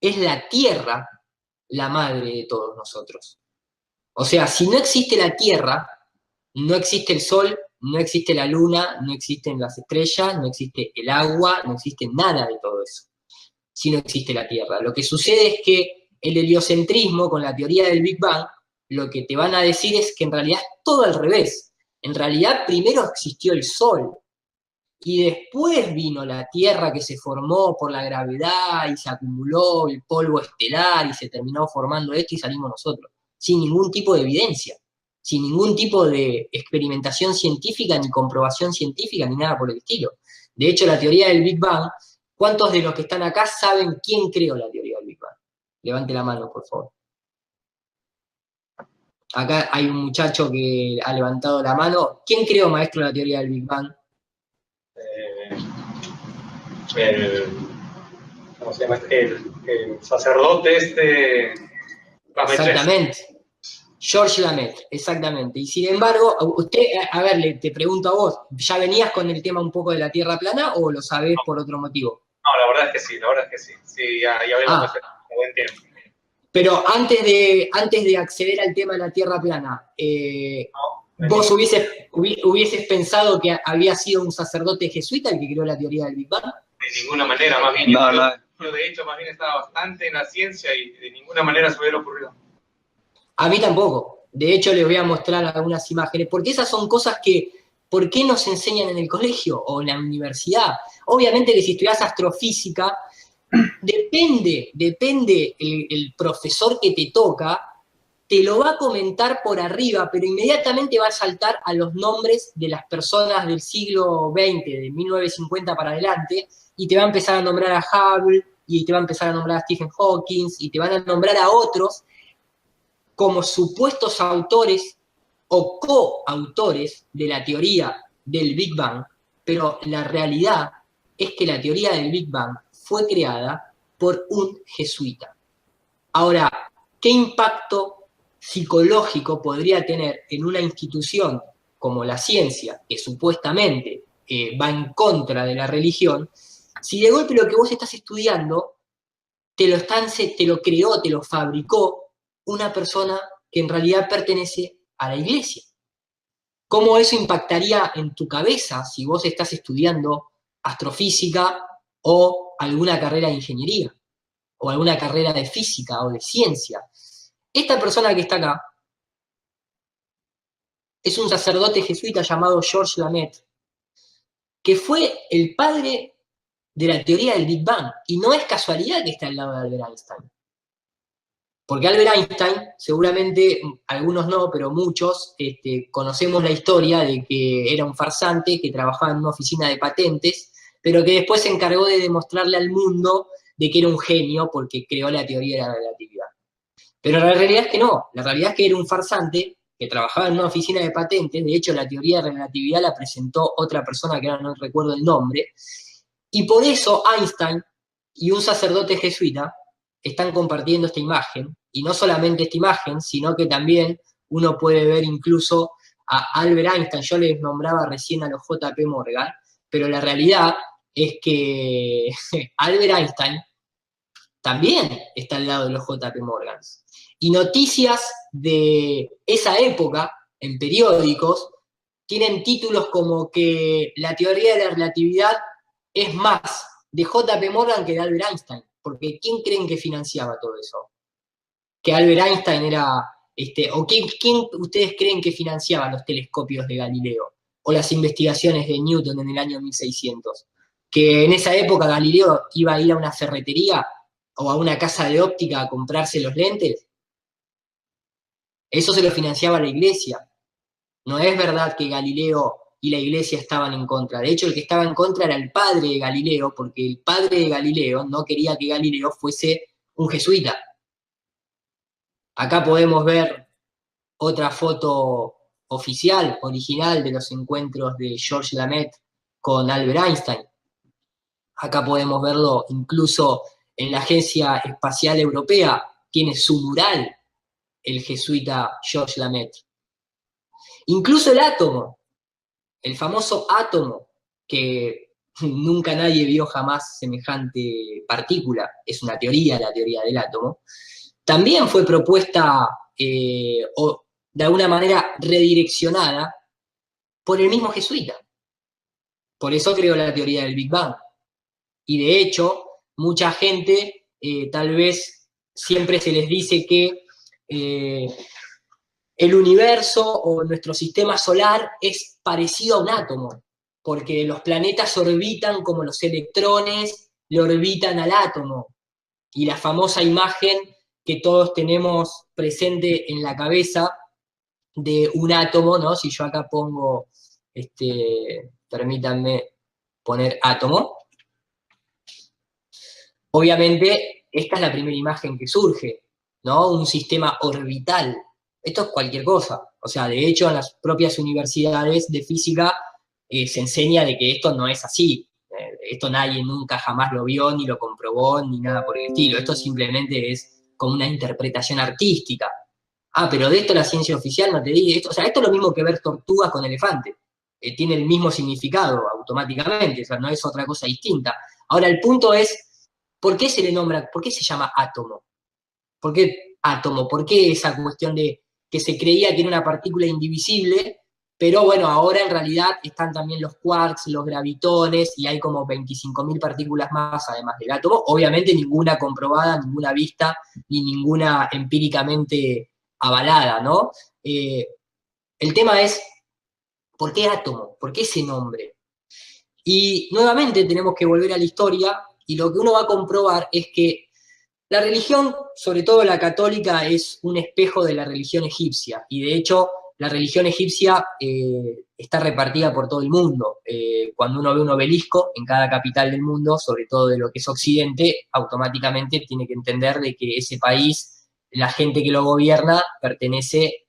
es la tierra la madre de todos nosotros. O sea, si no existe la tierra, no existe el sol, no existe la luna, no existen las estrellas, no existe el agua, no existe nada de todo eso, si no existe la tierra. Lo que sucede es que el heliocentrismo, con la teoría del Big Bang, lo que te van a decir es que en realidad es todo al revés. En realidad primero existió el sol, y después vino la Tierra que se formó por la gravedad y se acumuló el polvo estelar y se terminó formando esto y salimos nosotros, sin ningún tipo de evidencia, sin ningún tipo de experimentación científica, ni comprobación científica, ni nada por el estilo. De hecho, la teoría del Big Bang, ¿cuántos de los que están acá saben quién creó la teoría del Big Bang? Levante la mano, por favor. Acá hay un muchacho que ha levantado la mano. ¿Quién creó, maestro, la teoría del Big Bang? ¿Cómo se llama? El sacerdote Exactamente. George Lamaitre, exactamente. Y sin embargo, usted, a ver, te pregunto a vos, ¿ya venías con el tema un poco de la Tierra plana o lo sabés por otro motivo? No, la verdad es que sí, la verdad es que sí. Sí, ya habíamos pasado un buen tiempo. Pero antes de acceder al tema de la Tierra plana, ¿vos hubieses pensado que había sido un sacerdote jesuita el que creó la teoría del Big Bang? De ninguna manera, más bien. Yo de hecho, más bien estaba bastante en la ciencia y de ninguna manera se me hubiera ocurrido. A mí tampoco. De hecho, les voy a mostrar algunas imágenes, porque esas son cosas que, ¿por qué nos enseñan en el colegio o en la universidad? Obviamente que si estudias astrofísica, depende el profesor que te toca, te lo va a comentar por arriba, pero inmediatamente va a saltar a los nombres de las personas del siglo XX, de 1950 para adelante, y te va a empezar a nombrar a Hubble, y te va a empezar a nombrar a Stephen Hawking, y te van a nombrar a otros como supuestos autores o coautores de la teoría del Big Bang, pero la realidad es que la teoría del Big Bang fue creada por un jesuita. Ahora, ¿qué impacto psicológico podría tener en una institución como la ciencia, que supuestamente va en contra de la religión, si de golpe lo que vos estás estudiando te lo creó, te lo fabricó una persona que en realidad pertenece a la iglesia? ¿Cómo eso impactaría en tu cabeza si vos estás estudiando astrofísica o alguna carrera de ingeniería, o alguna carrera de física o de ciencia? Esta persona que está acá es un sacerdote jesuita llamado George Lamaitre, que fue el padre de la teoría del Big Bang, y no es casualidad que está al lado de Albert Einstein. Porque Albert Einstein, seguramente algunos no, pero muchos conocemos la historia de que era un farsante que trabajaba en una oficina de patentes, pero que después se encargó de demostrarle al mundo de que era un genio porque creó la teoría de la relatividad. Pero la realidad es que no, la realidad es que era un farsante que trabajaba en una oficina de patentes. De hecho la teoría de relatividad la presentó otra persona que ahora no recuerdo el nombre, y por eso Einstein y un sacerdote jesuita están compartiendo esta imagen, y no solamente esta imagen, sino que también uno puede ver incluso a Albert Einstein. Yo les nombraba recién a los JP Morgan, pero la realidad es que Albert Einstein también está al lado de los JP Morgan. Y noticias de esa época, en periódicos, tienen títulos como que la teoría de la relatividad es más de JP Morgan que de Albert Einstein, porque ¿quién creen que financiaba todo eso? Que Albert Einstein era, o ¿quién ustedes creen que financiaba los telescopios de Galileo? O las investigaciones de Newton en el año 1600. Que en esa época Galileo iba a ir a una ferretería o a una casa de óptica a comprarse los lentes. Eso se lo financiaba la iglesia. No es verdad que Galileo y la iglesia estaban en contra. De hecho, el que estaba en contra era el padre de Galileo, porque el padre de Galileo no quería que Galileo fuese un jesuita. Acá podemos ver otra foto oficial, original, de los encuentros de George Lamaitre con Albert Einstein. Acá podemos verlo incluso en la Agencia Espacial Europea, tiene su mural el jesuita George Lamaitre. Incluso el átomo, el famoso átomo, que nunca nadie vio jamás semejante partícula, es una teoría, la teoría del átomo, también fue propuesta o de alguna manera redireccionada por el mismo jesuita. Por eso creó la teoría del Big Bang. Y de hecho, mucha gente tal vez siempre se les dice que el universo o nuestro sistema solar es parecido a un átomo, porque los planetas orbitan como los electrones le orbitan al átomo. Y la famosa imagen que todos tenemos presente en la cabeza de un átomo, ¿no? Si yo acá pongo, permítanme poner átomo, obviamente esta es la primera imagen que surge, ¿no? Un sistema orbital. Esto es cualquier cosa. O sea, de hecho, en las propias universidades de física se enseña de que esto no es así. Esto nadie nunca jamás lo vio, ni lo comprobó, ni nada por el estilo. Esto simplemente es como una interpretación artística. Ah, pero de esto la ciencia oficial no te dice esto. O sea, esto es lo mismo que ver tortugas con elefantes. Tiene el mismo significado automáticamente, o sea, no es otra cosa distinta. Ahora, el punto es, ¿por qué se le nombra, por qué se llama átomo? ¿Por qué átomo? ¿Por qué esa cuestión de que se creía que era una partícula indivisible, pero bueno, ahora en realidad están también los quarks, los gravitones, y hay como 25.000 partículas más además del átomo? Obviamente ninguna comprobada, ninguna vista, ni ninguna empíricamente avalada, ¿no? El tema es, ¿por qué átomo? ¿Por qué ese nombre? Y nuevamente tenemos que volver a la historia, y lo que uno va a comprobar es que la religión, sobre todo la católica, es un espejo de la religión egipcia, y de hecho la religión egipcia está repartida por todo el mundo. Cuando uno ve un obelisco en cada capital del mundo, sobre todo de lo que es Occidente, automáticamente tiene que entender de que ese país, la gente que lo gobierna, pertenece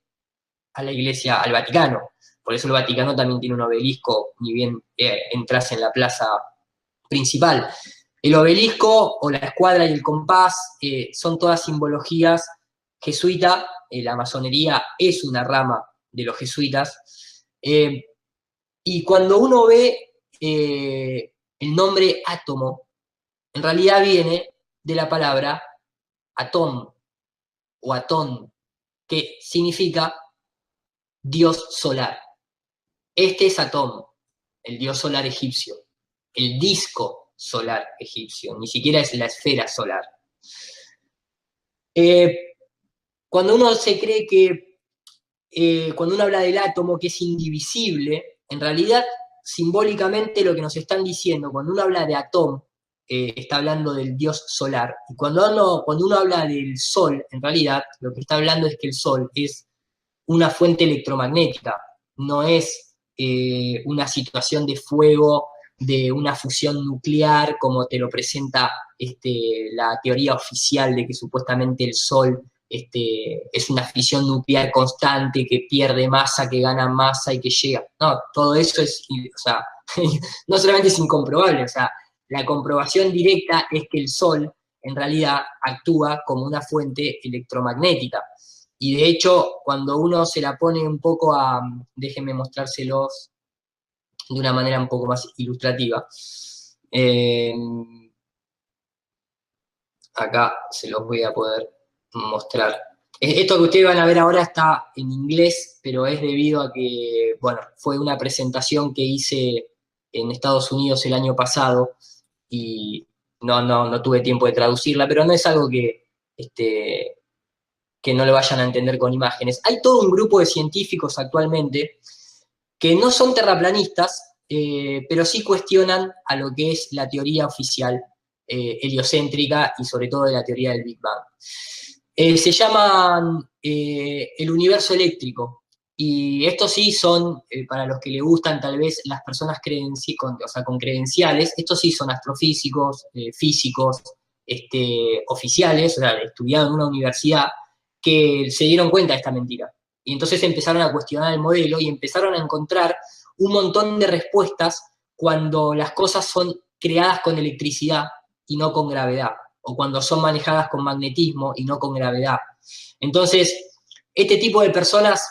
a la Iglesia, al Vaticano. Por eso el Vaticano también tiene un obelisco, ni bien entras en la plaza principal. El obelisco o la escuadra y el compás son todas simbologías jesuita. La masonería es una rama de los jesuitas. Y cuando uno ve el nombre átomo, en realidad viene de la palabra atón o atón, que significa dios solar. Este es Atón, el dios solar egipcio, el disco solar egipcio, ni siquiera es la esfera solar. Cuando uno se cree que, cuando uno habla del átomo que es indivisible, en realidad simbólicamente lo que nos están diciendo, cuando uno habla de Atón, está hablando del dios solar, y cuando uno habla del sol, en realidad lo que está hablando es que el sol es una fuente electromagnética, no es una situación de fuego, de una fusión nuclear, como te lo presenta la teoría oficial de que supuestamente el Sol es una fisión nuclear constante, que pierde masa, que gana masa y que llega. No, todo eso es, o sea, no solamente es incomprobable, o sea, la comprobación directa es que el Sol en realidad actúa como una fuente electromagnética. Y de hecho, cuando uno se la pone un poco a, déjenme mostrárselos de una manera un poco más ilustrativa. Acá se los voy a poder mostrar. Esto que ustedes van a ver ahora está en inglés, pero es debido a que, bueno, fue una presentación que hice en Estados Unidos el año pasado y no tuve tiempo de traducirla, pero no es algo que no lo vayan a entender con imágenes. Hay todo un grupo de científicos actualmente que no son terraplanistas, pero sí cuestionan a lo que es la teoría oficial heliocéntrica y sobre todo de la teoría del Big Bang. Se llaman el universo eléctrico, y estos sí son, para los que le gustan tal vez las personas con credenciales, estos sí son astrofísicos, físicos, oficiales, o sea, estudiados en una universidad, que se dieron cuenta de esta mentira. Y entonces empezaron a cuestionar el modelo y empezaron a encontrar un montón de respuestas cuando las cosas son creadas con electricidad y no con gravedad, o cuando son manejadas con magnetismo y no con gravedad. Entonces, este tipo de personas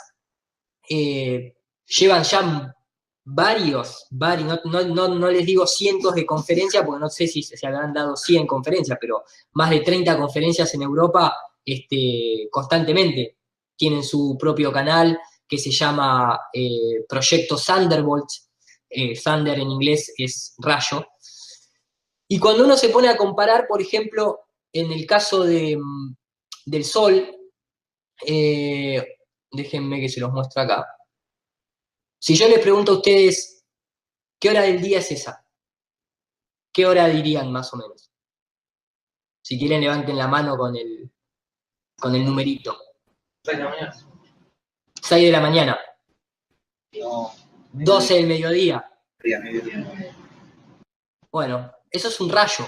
llevan ya no les digo cientos de conferencias, porque no sé si se habrán dado 100 conferencias, pero más de 30 conferencias en Europa constantemente. Tienen su propio canal que se llama Proyecto Thunderbolt. Thunder en inglés es rayo. Y cuando uno se pone a comparar, por ejemplo, en el caso del Sol, déjenme que se los muestre acá. Si yo les pregunto a ustedes, ¿Qué hora del día es esa? ¿Qué hora dirían más o menos? Si quieren levanten la mano con el numerito. 6 de la mañana. 6 de la mañana. No. 12 del mediodía. Mediodía. Bueno, eso es un rayo.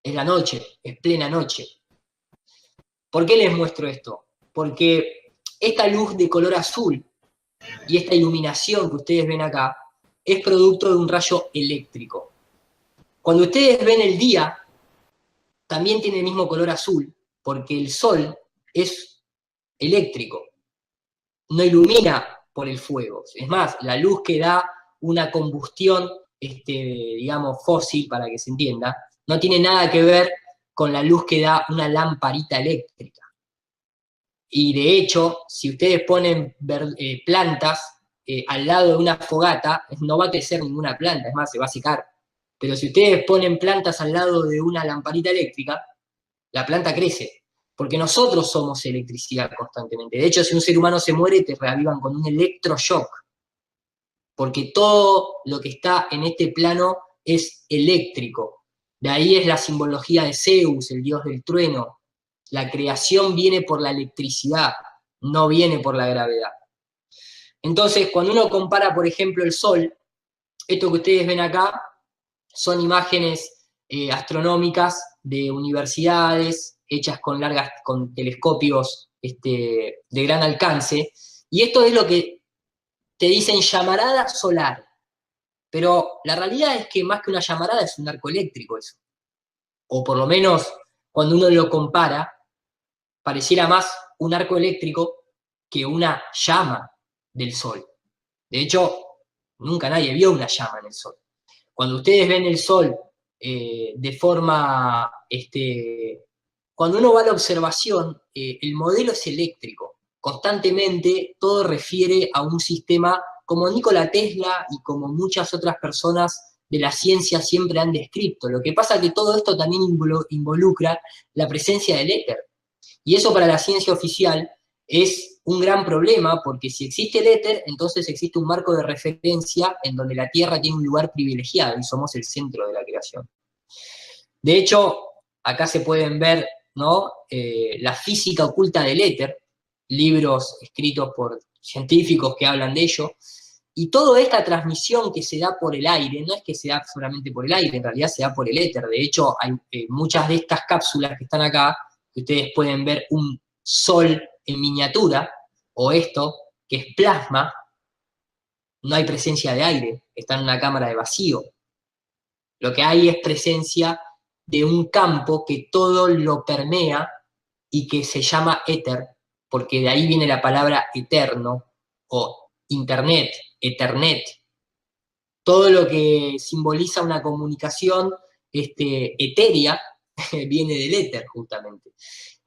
Es la noche, es plena noche. ¿Por qué les muestro esto? Porque esta luz de color azul y esta iluminación que ustedes ven acá es producto de un rayo eléctrico. Cuando ustedes ven el día, también tiene el mismo color azul, porque el sol es eléctrico, no ilumina por el fuego. Es más, la luz que da una combustión, digamos, fósil, para que se entienda, no tiene nada que ver con la luz que da una lamparita eléctrica. Y de hecho, si ustedes ponen plantas al lado de una fogata, no va a crecer ninguna planta, es más, se va a secar. Pero si ustedes ponen plantas al lado de una lamparita eléctrica, la planta crece, porque nosotros somos electricidad constantemente. De hecho, si un ser humano se muere, te reavivan con un electroshock, porque todo lo que está en este plano es eléctrico. De ahí es la simbología de Zeus, el dios del trueno. La creación viene por la electricidad, no viene por la gravedad. Entonces, cuando uno compara, por ejemplo, el Sol, esto que ustedes ven acá son imágenes astronómicas de universidades hechas con telescopios de gran alcance, y esto es lo que te dicen llamarada solar, pero la realidad es que más que una llamarada es un arco eléctrico eso, o por lo menos cuando uno lo compara, pareciera más un arco eléctrico que una llama del Sol. De hecho, nunca nadie vio una llama en el Sol. Cuando ustedes ven el Sol de forma, cuando uno va a la observación, el modelo es eléctrico. Constantemente todo refiere a un sistema como Nikola Tesla y como muchas otras personas de la ciencia siempre han descrito. Lo que pasa es que todo esto también involucra la presencia del éter. Y eso para la ciencia oficial es un gran problema, porque si existe el éter, entonces existe un marco de referencia en donde la Tierra tiene un lugar privilegiado y somos el centro de la creación. De hecho, acá se pueden ver, ¿no? La física oculta del éter, libros escritos por científicos que hablan de ello, y toda esta transmisión que se da por el aire, no es que se da solamente por el aire, en realidad se da por el éter. De hecho, hay muchas de estas cápsulas que están acá, que ustedes pueden ver un sol en miniatura, o esto, que es plasma, no hay presencia de aire, está en una cámara de vacío. Lo que hay es presencia de un campo que todo lo permea y que se llama éter, porque de ahí viene la palabra eterno, o internet, ethernet. Todo lo que simboliza una comunicación etérea viene del éter, justamente.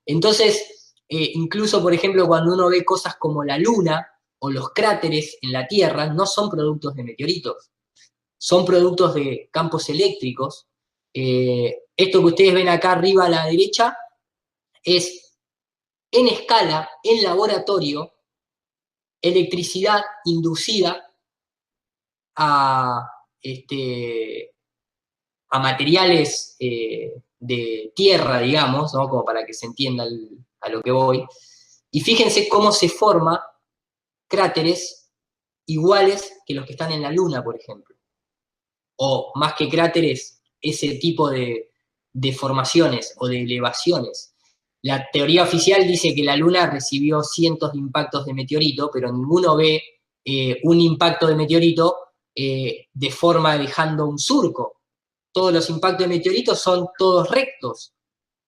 Entonces, incluso, por ejemplo, cuando uno ve cosas como la Luna o los cráteres en la Tierra, no son productos de meteoritos, son productos de campos eléctricos. Esto que ustedes ven acá arriba a la derecha es, en escala, en laboratorio, electricidad inducida a, a materiales de tierra, digamos, ¿no? Como para que se entienda a lo que voy. Y fíjense cómo se forman cráteres iguales que los que están en la Luna, por ejemplo. O más que cráteres, ese tipo de formaciones o de elevaciones. La teoría oficial dice que la Luna recibió cientos de impactos de meteorito, pero ninguno ve un impacto de meteorito de forma dejando un surco. Todos los impactos de meteoritos son todos rectos.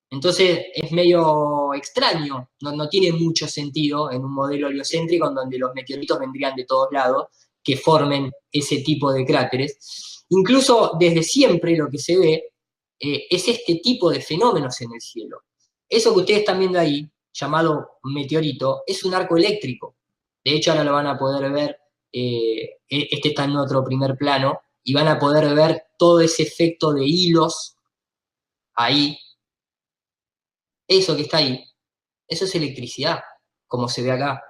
Entonces es medio extraño, no tiene mucho sentido en un modelo heliocéntrico en donde los meteoritos vendrían de todos lados, que formen ese tipo de cráteres. Incluso desde siempre lo que se ve es este tipo de fenómenos en el cielo. Eso que ustedes están viendo ahí, llamado meteorito, es un arco eléctrico. De hecho, ahora lo van a poder ver, este está en otro primer plano, y van a poder ver todo ese efecto de hilos ahí. Eso que está ahí, eso es electricidad, como se ve acá.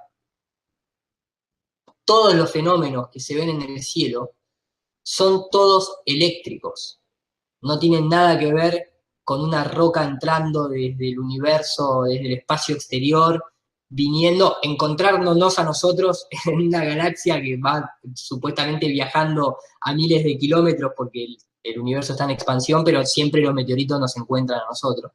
todos los fenómenos que se ven en el cielo son todos eléctricos. No tienen nada que ver con una roca entrando desde el universo, desde el espacio exterior, viniendo, encontrándonos a nosotros en una galaxia que va supuestamente viajando a miles de kilómetros porque el universo está en expansión, pero siempre los meteoritos nos encuentran a nosotros.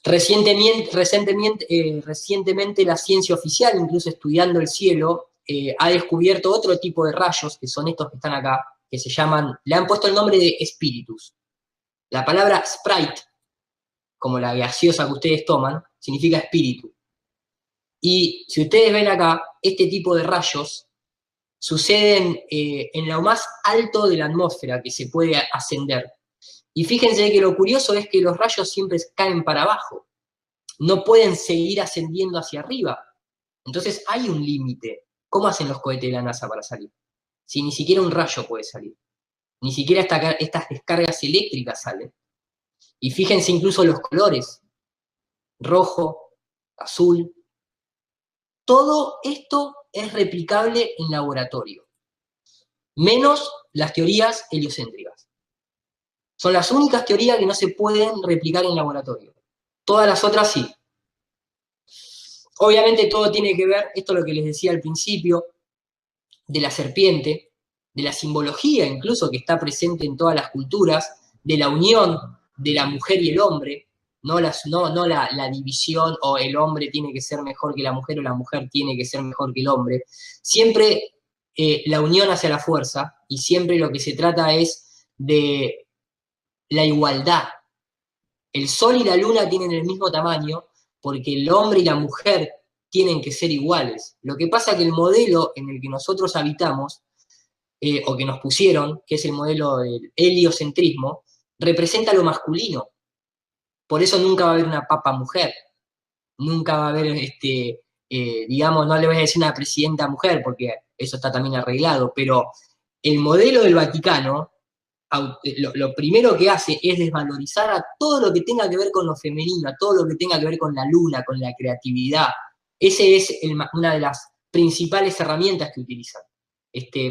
Recientemente la ciencia oficial, incluso estudiando el cielo, ha descubierto otro tipo de rayos, que son estos que están acá, que se llaman, le han puesto el nombre de espíritus. La palabra Sprite, como la gaseosa que ustedes toman, significa espíritu. Y si ustedes ven acá, este tipo de rayos suceden en lo más alto de la atmósfera que se puede ascender. Y fíjense que lo curioso es que los rayos siempre caen para abajo. No pueden seguir ascendiendo hacia arriba. Entonces hay un límite. ¿Cómo hacen los cohetes de la NASA para salir? Si ni siquiera un rayo puede salir. Ni siquiera estas descargas eléctricas salen. Y fíjense incluso los colores. Rojo, azul. Todo esto es replicable en laboratorio. Menos las teorías heliocéntricas. Son las únicas teorías que no se pueden replicar en laboratorio. Todas las otras sí. Obviamente todo tiene que ver, esto es lo que les decía al principio, de la serpiente, de la simbología incluso que está presente en todas las culturas, de la unión de la mujer y el hombre, no la división o el hombre tiene que ser mejor que la mujer o la mujer tiene que ser mejor que el hombre. Siempre la unión hacia la fuerza y siempre lo que se trata es de la igualdad. El sol y la luna tienen el mismo tamaño porque el hombre y la mujer tienen que ser iguales. Lo que pasa es que el modelo en el que nosotros habitamos, o que nos pusieron, que es el modelo del heliocentrismo, representa lo masculino. Por eso nunca va a haber una papa mujer. Nunca va a haber, digamos, no le voy a decir una presidenta mujer, porque eso está también arreglado, pero el modelo del Vaticano, lo primero que hace es desvalorizar a todo lo que tenga que ver con lo femenino, a todo lo que tenga que ver con la luna, con la creatividad. Esa es una de las principales herramientas que utilizan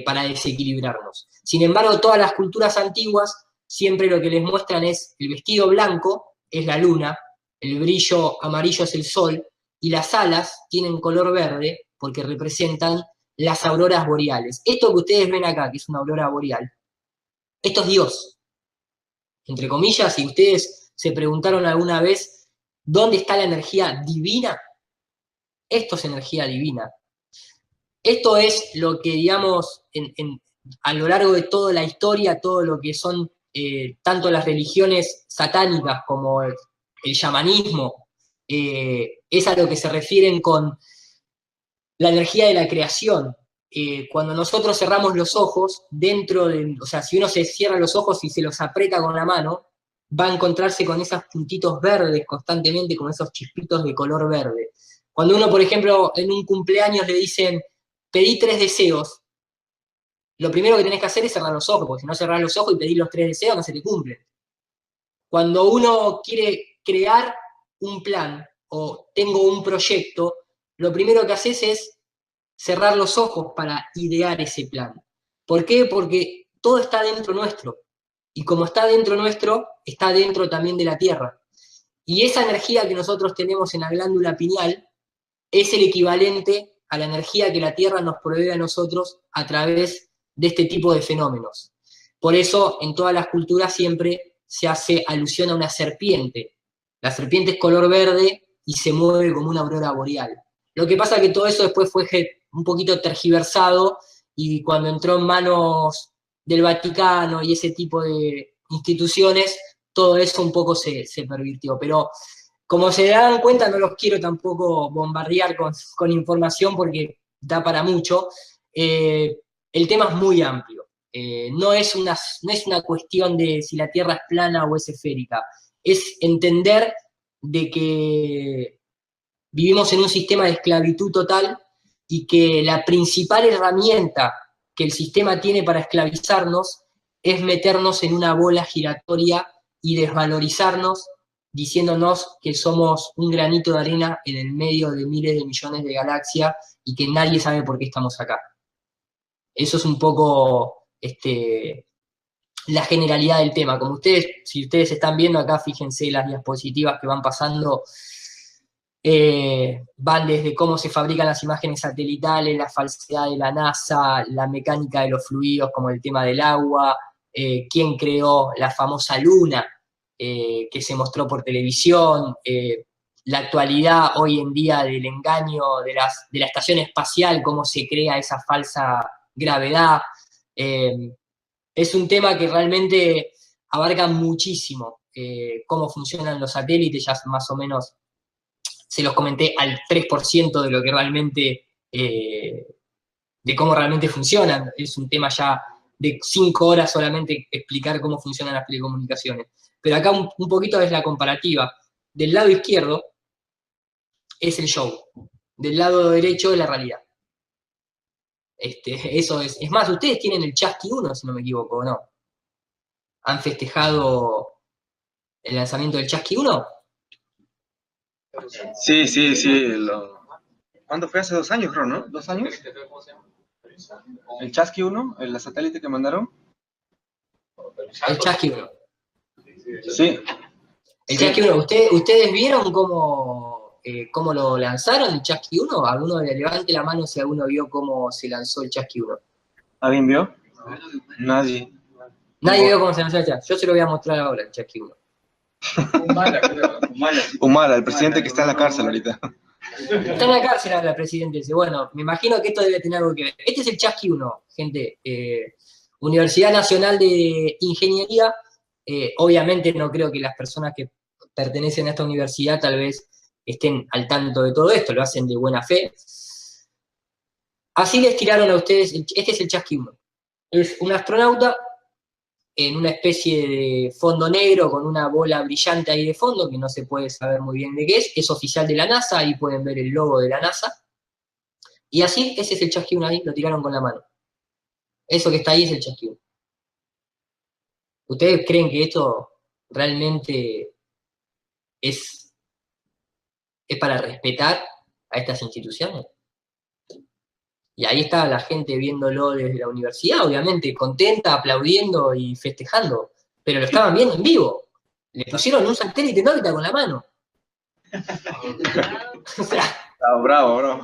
para desequilibrarnos. Sin embargo, todas las culturas antiguas siempre lo que les muestran es el vestido blanco, es la luna, el brillo amarillo es el sol, y las alas tienen color verde porque representan las auroras boreales. Esto que ustedes ven acá, que es una aurora boreal, esto es Dios, entre comillas, si ustedes se preguntaron alguna vez dónde está la energía divina, esto es energía divina. Esto es lo que, digamos, a lo largo de toda la historia, todo lo que son tanto las religiones satánicas como el chamanismo, es a lo que se refieren con la energía de la creación. Cuando nosotros cerramos los ojos, o sea, si uno se cierra los ojos y se los aprieta con la mano, va a encontrarse con esos puntitos verdes constantemente, con esos chispitos de color verde. Cuando uno, por ejemplo, en un cumpleaños le dicen, pedí 3 deseos, lo primero que tenés que hacer es cerrar los ojos, porque si no cerrás los ojos y pedís los 3 deseos, no se te cumplen. Cuando uno quiere crear un plan o tengo un proyecto, lo primero que haces es cerrar los ojos para idear ese plan. ¿Por qué? Porque todo está dentro nuestro. Y como está dentro nuestro, está dentro también de la Tierra. Y esa energía que nosotros tenemos en la glándula pineal es el equivalente a la energía que la Tierra nos provee a nosotros a través de este tipo de fenómenos. Por eso, en todas las culturas siempre se hace alusión a una serpiente. La serpiente es color verde y se mueve como una aurora boreal. Lo que pasa es que todo eso después fue un poquito tergiversado y cuando entró en manos del Vaticano y ese tipo de instituciones, todo eso un poco se pervirtió. Pero como se dan cuenta, no los quiero tampoco bombardear con información porque da para mucho. El tema es muy amplio. No es una cuestión de si la Tierra es plana o es esférica. Es entender de que vivimos en un sistema de esclavitud total y que la principal herramienta que el sistema tiene para esclavizarnos es meternos en una bola giratoria y desvalorizarnos diciéndonos que somos un granito de arena en el medio de miles de millones de galaxias y que nadie sabe por qué estamos acá. Eso es un poco la generalidad del tema. Como ustedes, si ustedes están viendo acá, fíjense las diapositivas que van pasando, van desde cómo se fabrican las imágenes satelitales, la falsedad de la NASA, la mecánica de los fluidos como el tema del agua, quién creó la famosa luna que se mostró por televisión, la actualidad hoy en día del engaño de la estación espacial, cómo se crea esa falsa gravedad. Es un tema que realmente abarca muchísimo cómo funcionan los satélites, ya más o menos se los comenté al 3% de lo que realmente, de cómo realmente funcionan. Es un tema ya de 5 horas solamente explicar cómo funcionan las telecomunicaciones. Pero acá un poquito es la comparativa. Del lado izquierdo es el show, del lado derecho es la realidad. Eso es. Es más, ustedes tienen el Chasqui 1, si no me equivoco, ¿no? ¿Han festejado el lanzamiento del Chasqui 1? Sí, sí, sí. ¿Cuándo fue? Hace 2 años, creo, ¿no? ¿2 años? ¿El Chasqui 1? ¿El satélite que mandaron? El Chasqui 1. Sí. El Chasqui 1, ¿ustedes vieron cómo lo lanzaron, el Chasqui 1? Alguno levante la mano si alguno vio cómo se lanzó el Chasqui 1. ¿Alguien vio? Nadie. Nadie vio cómo se lanzó el Chasqui. Yo se lo voy a mostrar ahora, el Chasqui 1. Humala, el presidente que está en la cárcel ahorita. Está en la cárcel ahora el presidente. Dice, bueno, me imagino que esto debe tener algo que ver. Este es el Chasqui 1, gente. Universidad Nacional de Ingeniería. Obviamente no creo que las personas que pertenecen a esta universidad tal vez estén al tanto de todo esto, lo hacen de buena fe. Así les tiraron a ustedes, este es el Chasqui 1. Es un astronauta en una especie de fondo negro con una bola brillante ahí de fondo, que no se puede saber muy bien de qué es oficial de la NASA, ahí pueden ver el logo de la NASA. Y así, ese es el Chasqui 1 ahí, lo tiraron con la mano. Eso que está ahí es el Chasqui 1. ¿Ustedes creen que esto realmente es para respetar a estas instituciones? Y ahí estaba la gente viéndolo desde la universidad, obviamente, contenta, aplaudiendo y festejando. Pero lo estaban viendo en vivo. Le pusieron un satélite en órbita con la mano. O sea, Bravo.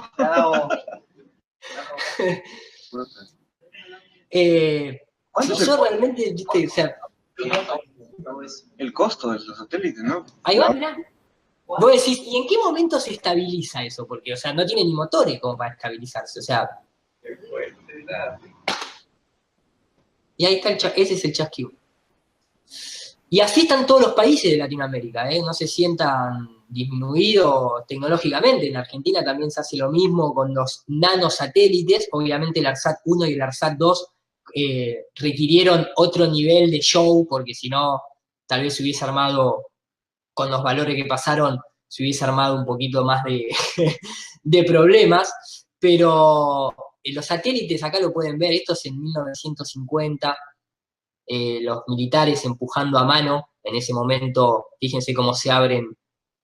si yo realmente, viste, o sea, el costo de los satélites, ¿no? Ahí va, mirá. Vos decís, ¿y en qué momento se estabiliza eso? Porque, o sea, no tiene ni motores como para estabilizarse, o sea. Y ahí está ese es el Chasqui 1. Y así están todos los países de Latinoamérica, no se sientan disminuidos tecnológicamente. En Argentina también se hace lo mismo con los nanosatélites. Obviamente el ARSAT 1 y el ARSAT 2 requirieron otro nivel de show, porque si no, tal vez se hubiese armado, con los valores que pasaron, se hubiese armado un poquito más de problemas. Pero los satélites, acá lo pueden ver, esto es en 1950, los militares empujando a mano, en ese momento, fíjense cómo se abren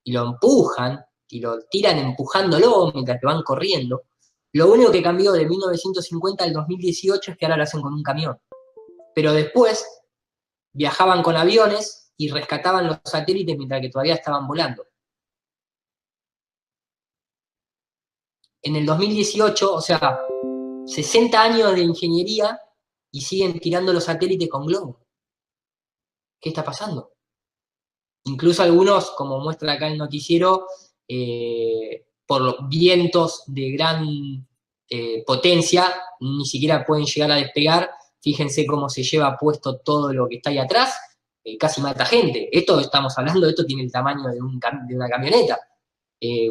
y lo empujan, y lo tiran empujándolo mientras que van corriendo. Lo único que cambió de 1950 al 2018 es que ahora lo hacen con un camión. Pero después viajaban con aviones y rescataban los satélites mientras que todavía estaban volando. En el 2018, o sea, 60 años de ingeniería y siguen tirando los satélites con globos. ¿Qué está pasando? Incluso algunos, como muestra acá el noticiero, por los vientos de gran potencia, ni siquiera pueden llegar a despegar. Fíjense cómo se lleva puesto todo lo que está ahí atrás, casi mata gente. Estamos hablando, esto tiene el tamaño de una camioneta.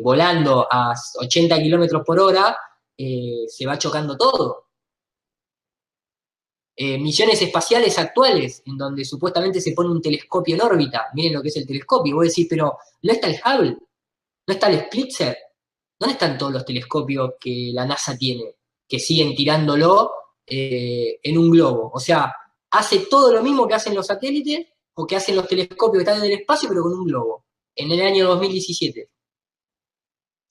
Volando a 80 kilómetros por hora, se va chocando todo. Misiones espaciales actuales, en donde supuestamente se pone un telescopio en órbita. Miren lo que es el telescopio. Y vos decís, pero ¿no está el Hubble? ¿No está el Spitzer? ¿Dónde están todos los telescopios que la NASA tiene? Que siguen tirándolo en un globo. O sea, hace todo lo mismo que hacen los satélites o que hacen los telescopios que están en el espacio, pero con un globo. en el año 2017.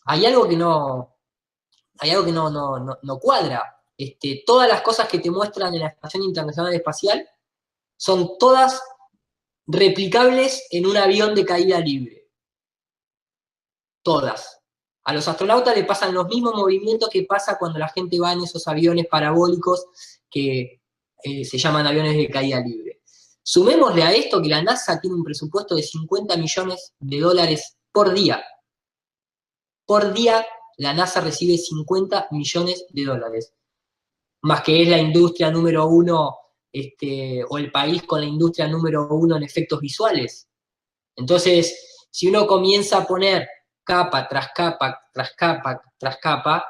Hay algo que no cuadra. Todas las cosas que te muestran en la Estación Internacional Espacial son todas replicables en un avión de caída libre. Todas. A los astronautas les pasan los mismos movimientos que pasa cuando la gente va en esos aviones parabólicos que se llaman aviones de caída libre. Sumémosle a esto que la NASA tiene un presupuesto de 50 millones de dólares por día. Por día la NASA recibe 50 millones de dólares. Más que es la industria número uno, o el país con la industria número uno en efectos visuales. Entonces, si uno comienza a poner capa tras capa, tras capa, tras capa,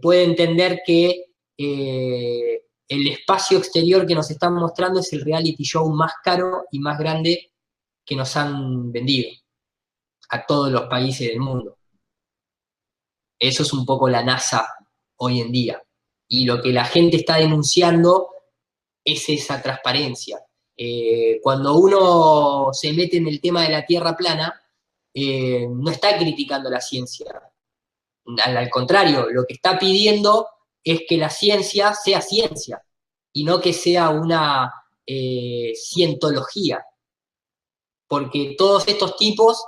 puede entender que el espacio exterior que nos están mostrando es el reality show más caro y más grande que nos han vendido a todos los países del mundo. Eso es un poco la NASA hoy en día. Y lo que la gente está denunciando es esa transparencia. Cuando uno se mete en el tema de la Tierra plana, no está criticando la ciencia. Al contrario, lo que está pidiendo es que la ciencia sea ciencia y no que sea una cientología. Porque todos estos tipos,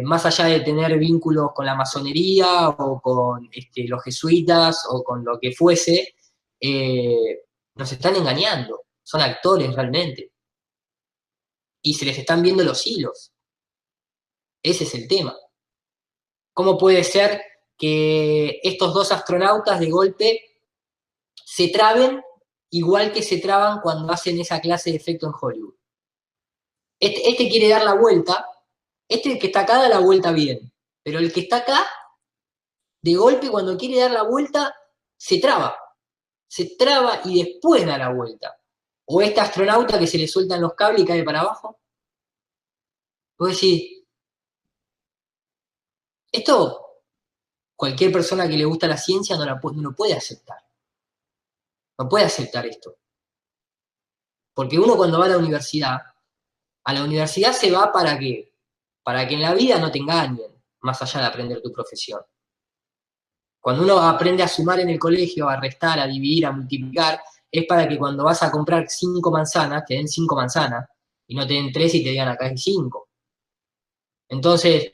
más allá de tener vínculos con la masonería o con los jesuitas o con lo que fuese, nos están engañando. Son actores realmente. Y se les están viendo los hilos. Ese es el tema. ¿Cómo puede ser que estos dos astronautas de golpe se traben igual que se traban cuando hacen esa clase de efecto en Hollywood? Este quiere dar la vuelta, el que está acá da la vuelta bien, pero el que está acá, de golpe cuando quiere dar la vuelta, se traba y después da la vuelta. O este astronauta que se le sueltan los cables y cae para abajo. Vos decís, esto cualquier persona que le gusta la ciencia no lo puede aceptar. No puede aceptar esto. Porque uno cuando va a la universidad se va ¿para qué? Para que en la vida no te engañen, más allá de aprender tu profesión. Cuando uno aprende a sumar en el colegio, a restar, a dividir, a multiplicar, es para que cuando vas a comprar 5 manzanas, te den 5 manzanas, y no te den 3 y te digan acá hay 5. Entonces,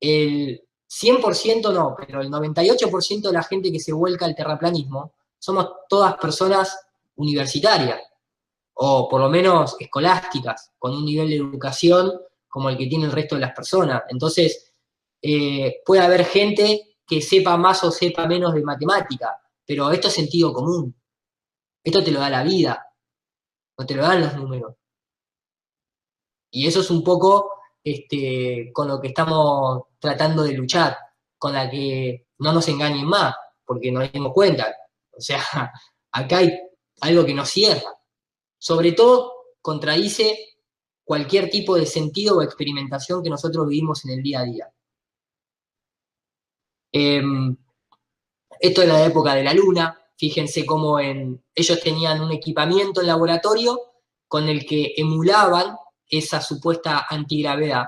el 100% no, pero el 98% de la gente que se vuelca al terraplanismo somos todas personas universitarias, o por lo menos escolásticas, con un nivel de educación como el que tiene el resto de las personas. Entonces, puede haber gente que sepa más o sepa menos de matemática, pero esto es sentido común. Esto te lo da la vida, no te lo dan los números. Y eso es un poco con lo que estamos tratando de luchar, con la que no nos engañen más, porque nos dimos cuenta. O sea, acá hay algo que nos cierra. Sobre todo, contradice cualquier tipo de sentido o experimentación que nosotros vivimos en el día a día. Esto es la época de la Luna. Fíjense cómo ellos tenían un equipamiento en laboratorio con el que emulaban esa supuesta antigravedad.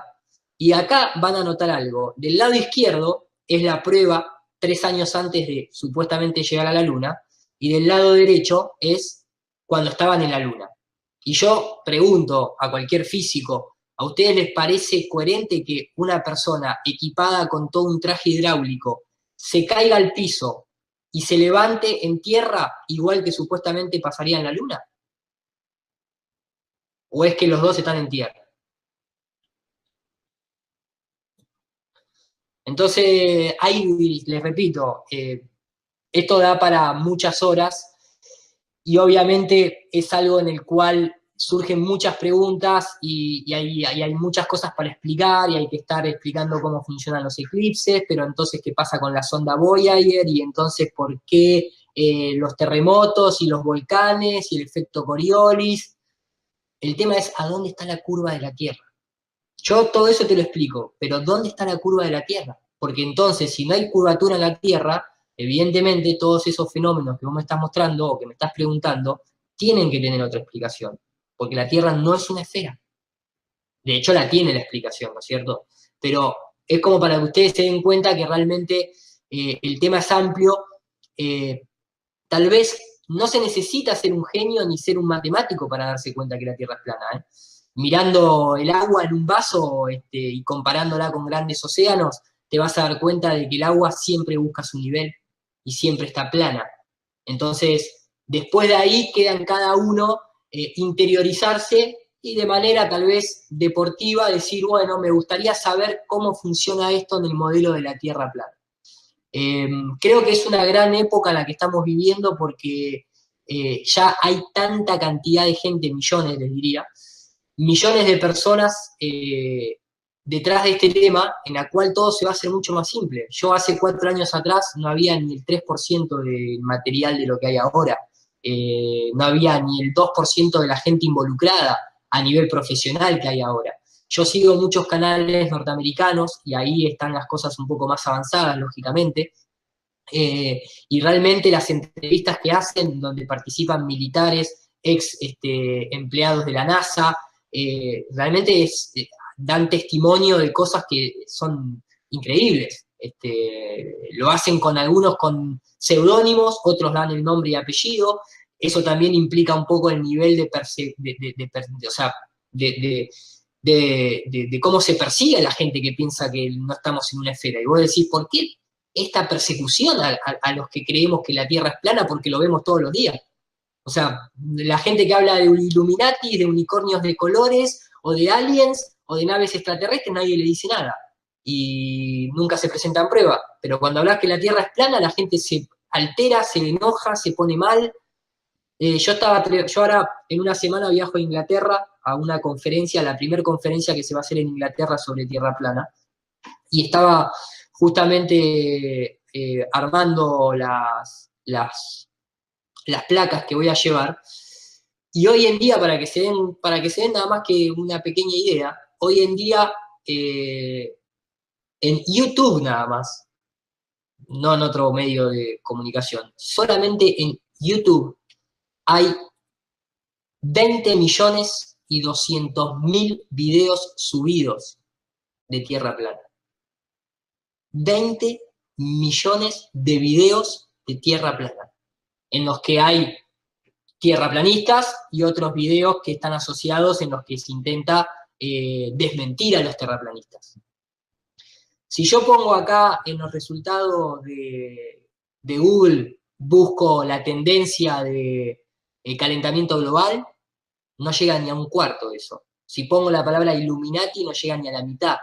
Y acá van a notar algo. Del lado izquierdo es la prueba 3 años antes de supuestamente llegar a la Luna, y del lado derecho es cuando estaban en la Luna. Y yo pregunto a cualquier físico, ¿a ustedes les parece coherente que una persona equipada con todo un traje hidráulico se caiga al piso y se levante en tierra igual que supuestamente pasaría en la Luna? ¿O es que los dos están en tierra? Entonces, ahí les repito, esto da para muchas horas y obviamente es algo en el cual surgen muchas preguntas y hay muchas cosas para explicar y hay que estar explicando cómo funcionan los eclipses, pero entonces qué pasa con la sonda Voyager y entonces por qué los terremotos y los volcanes y el efecto Coriolis. El tema es ¿a dónde está la curva de la Tierra? Yo todo eso te lo explico, pero ¿dónde está la curva de la Tierra? Porque entonces, si no hay curvatura en la Tierra, evidentemente todos esos fenómenos que vos me estás mostrando o que me estás preguntando, tienen que tener otra explicación, porque la Tierra no es una esfera. De hecho, la tiene la explicación, ¿no es cierto? Pero es como para que ustedes se den cuenta que realmente el tema es amplio. Tal vez no se necesita ser un genio ni ser un matemático para darse cuenta que la Tierra es plana, ¿eh? Mirando el agua en un vaso y comparándola con grandes océanos, te vas a dar cuenta de que el agua siempre busca su nivel y siempre está plana. Entonces, después de ahí queda en cada uno interiorizarse y de manera tal vez deportiva decir, bueno, me gustaría saber cómo funciona esto en el modelo de la Tierra plana. Creo que es una gran época la que estamos viviendo porque ya hay tanta cantidad de gente, millones les diría, millones de personas detrás de este tema, en la cual todo se va a hacer mucho más simple. Yo hace 4 años atrás no había ni el 3% del material de lo que hay ahora, no había ni el 2% de la gente involucrada a nivel profesional que hay ahora. Yo sigo muchos canales norteamericanos y ahí están las cosas un poco más avanzadas, lógicamente, y realmente las entrevistas que hacen, donde participan militares, ex empleados de la NASA, realmente dan testimonio de cosas que son increíbles. Lo hacen con algunos con seudónimos, otros dan el nombre y apellido. Eso también implica un poco el nivel de cómo se persigue a la gente que piensa que no estamos en una esfera. Y vos decís, ¿por qué esta persecución a los que creemos que la Tierra es plana? Porque lo vemos todos los días. O sea, la gente que habla de Illuminati, de unicornios de colores, o de aliens, o de naves extraterrestres, nadie le dice nada. Y nunca se presentan pruebas. Pero cuando hablas que la Tierra es plana, la gente se altera, se enoja, se pone mal. Yo ahora en una semana viajo a Inglaterra a una conferencia, la primera conferencia que se va a hacer en Inglaterra sobre Tierra plana, y estaba justamente armando las placas que voy a llevar, y hoy en día, para que se den nada más que una pequeña idea, hoy en día en YouTube nada más, no en otro medio de comunicación, solamente en YouTube hay 20.200.000 videos subidos de Tierra plana. 20 millones de videos de Tierra plana, en los que hay tierraplanistas y otros videos que están asociados en los que se intenta desmentir a los terraplanistas. Si yo pongo acá en los resultados de Google, busco la tendencia de calentamiento global, no llega ni a un cuarto de eso. Si pongo la palabra Illuminati, no llega ni a la mitad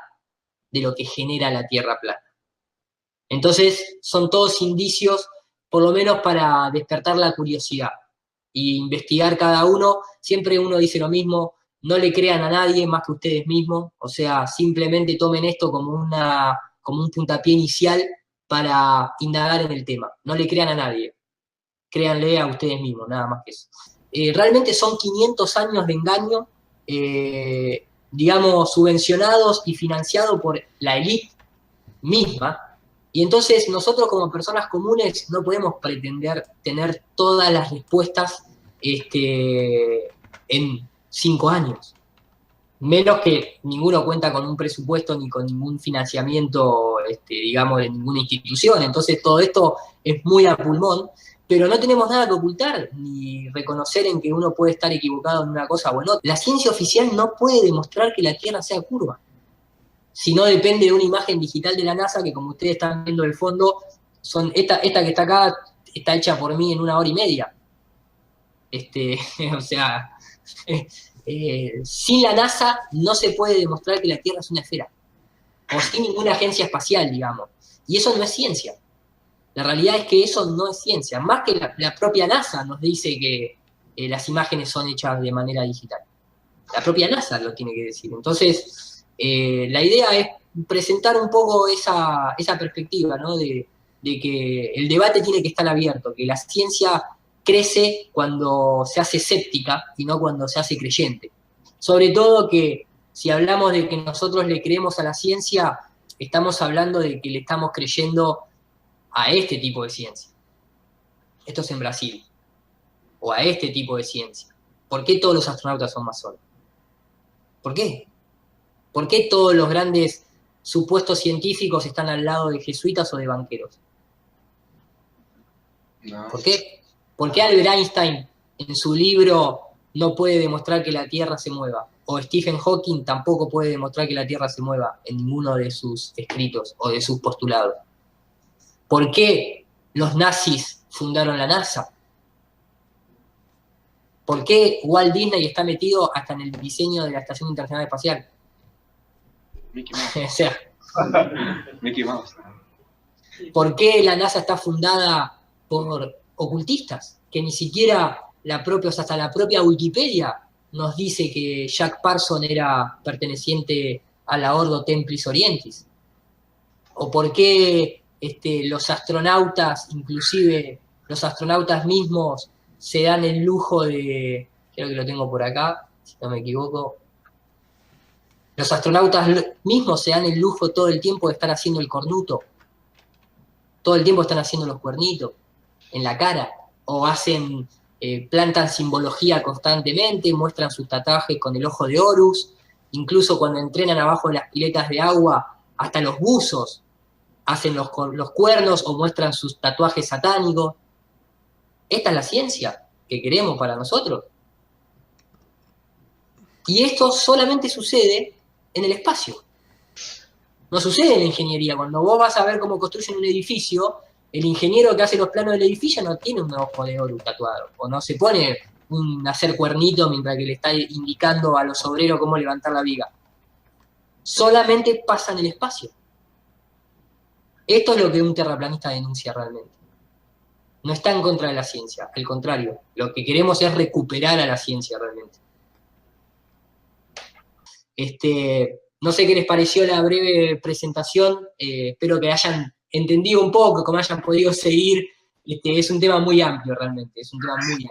de lo que genera la Tierra plana. Entonces, son todos indicios, por lo menos para despertar la curiosidad e investigar cada uno. Siempre uno dice lo mismo, no le crean a nadie más que ustedes mismos, o sea, simplemente tomen esto como un puntapié inicial para indagar en el tema. No le crean a nadie, créanle a ustedes mismos, nada más que eso. Realmente son 500 años de engaño, digamos, subvencionados y financiados por la élite misma, y entonces nosotros como personas comunes no podemos pretender tener todas las respuestas en 5 años. Menos que ninguno cuenta con un presupuesto ni con ningún financiamiento, digamos, de ninguna institución. Entonces todo esto es muy a pulmón, pero no tenemos nada que ocultar, ni reconocer en que uno puede estar equivocado en una cosa o en otra. La ciencia oficial no puede demostrar que la Tierra sea curva. Si no, depende de una imagen digital de la NASA, que como ustedes están viendo el fondo, esta que está acá está hecha por mí en 1 hora y media. O sea, sin la NASA no se puede demostrar que la Tierra es una esfera, o sin ninguna agencia espacial, digamos. Y eso no es ciencia. La realidad es que eso no es ciencia. Más que la propia NASA nos dice que las imágenes son hechas de manera digital. La propia NASA lo tiene que decir. Entonces, la idea es presentar un poco esa perspectiva, ¿no? De que el debate tiene que estar abierto, que la ciencia crece cuando se hace escéptica y no cuando se hace creyente. Sobre todo que si hablamos de que nosotros le creemos a la ciencia, estamos hablando de que le estamos creyendo a este tipo de ciencia. Esto es en Brasil. O a este tipo de ciencia. ¿Por qué todos los astronautas son masones? ¿Por qué? ¿Por qué todos los grandes supuestos científicos están al lado de jesuitas o de banqueros? No. ¿Por qué? ¿Por qué Albert Einstein en su libro no puede demostrar que la Tierra se mueva? O Stephen Hawking tampoco puede demostrar que la Tierra se mueva en ninguno de sus escritos o de sus postulados. ¿Por qué los nazis fundaron la NASA? ¿Por qué Walt Disney está metido hasta en el diseño de la Estación Internacional Espacial? Mickey Mouse. O sea, Mickey Mouse. ¿por qué la NASA está fundada por ocultistas? Que ni siquiera hasta la propia Wikipedia nos dice que Jack Parsons era perteneciente a la Ordo Templis Orientis. ¿O por qué los astronautas, inclusive los astronautas mismos, se dan el lujo de, creo que lo tengo por acá, si no me equivoco, los astronautas mismos se dan el lujo todo el tiempo de estar haciendo el cornuto, todo el tiempo están haciendo los cuernitos en la cara, o plantan simbología constantemente, muestran sus tatuajes con el ojo de Horus, incluso cuando entrenan abajo de las piletas de agua, hasta los buzos hacen los cuernos o muestran sus tatuajes satánicos. Esta es la ciencia que queremos para nosotros. Y esto solamente sucede en el espacio. No sucede en la ingeniería. Cuando vos vas a ver cómo construyen un edificio, el ingeniero que hace los planos del edificio no tiene un ojo de oro tatuado, o no se pone a hacer cuernito mientras que le está indicando a los obreros cómo levantar la viga. Solamente pasa en el espacio. Esto es lo que un terraplanista denuncia realmente. No está en contra de la ciencia, al contrario, lo que queremos es recuperar a la ciencia realmente. No sé qué les pareció la breve presentación, espero que hayan entendido un poco, como hayan podido seguir. Es un tema muy amplio realmente, es un tema muy amplio.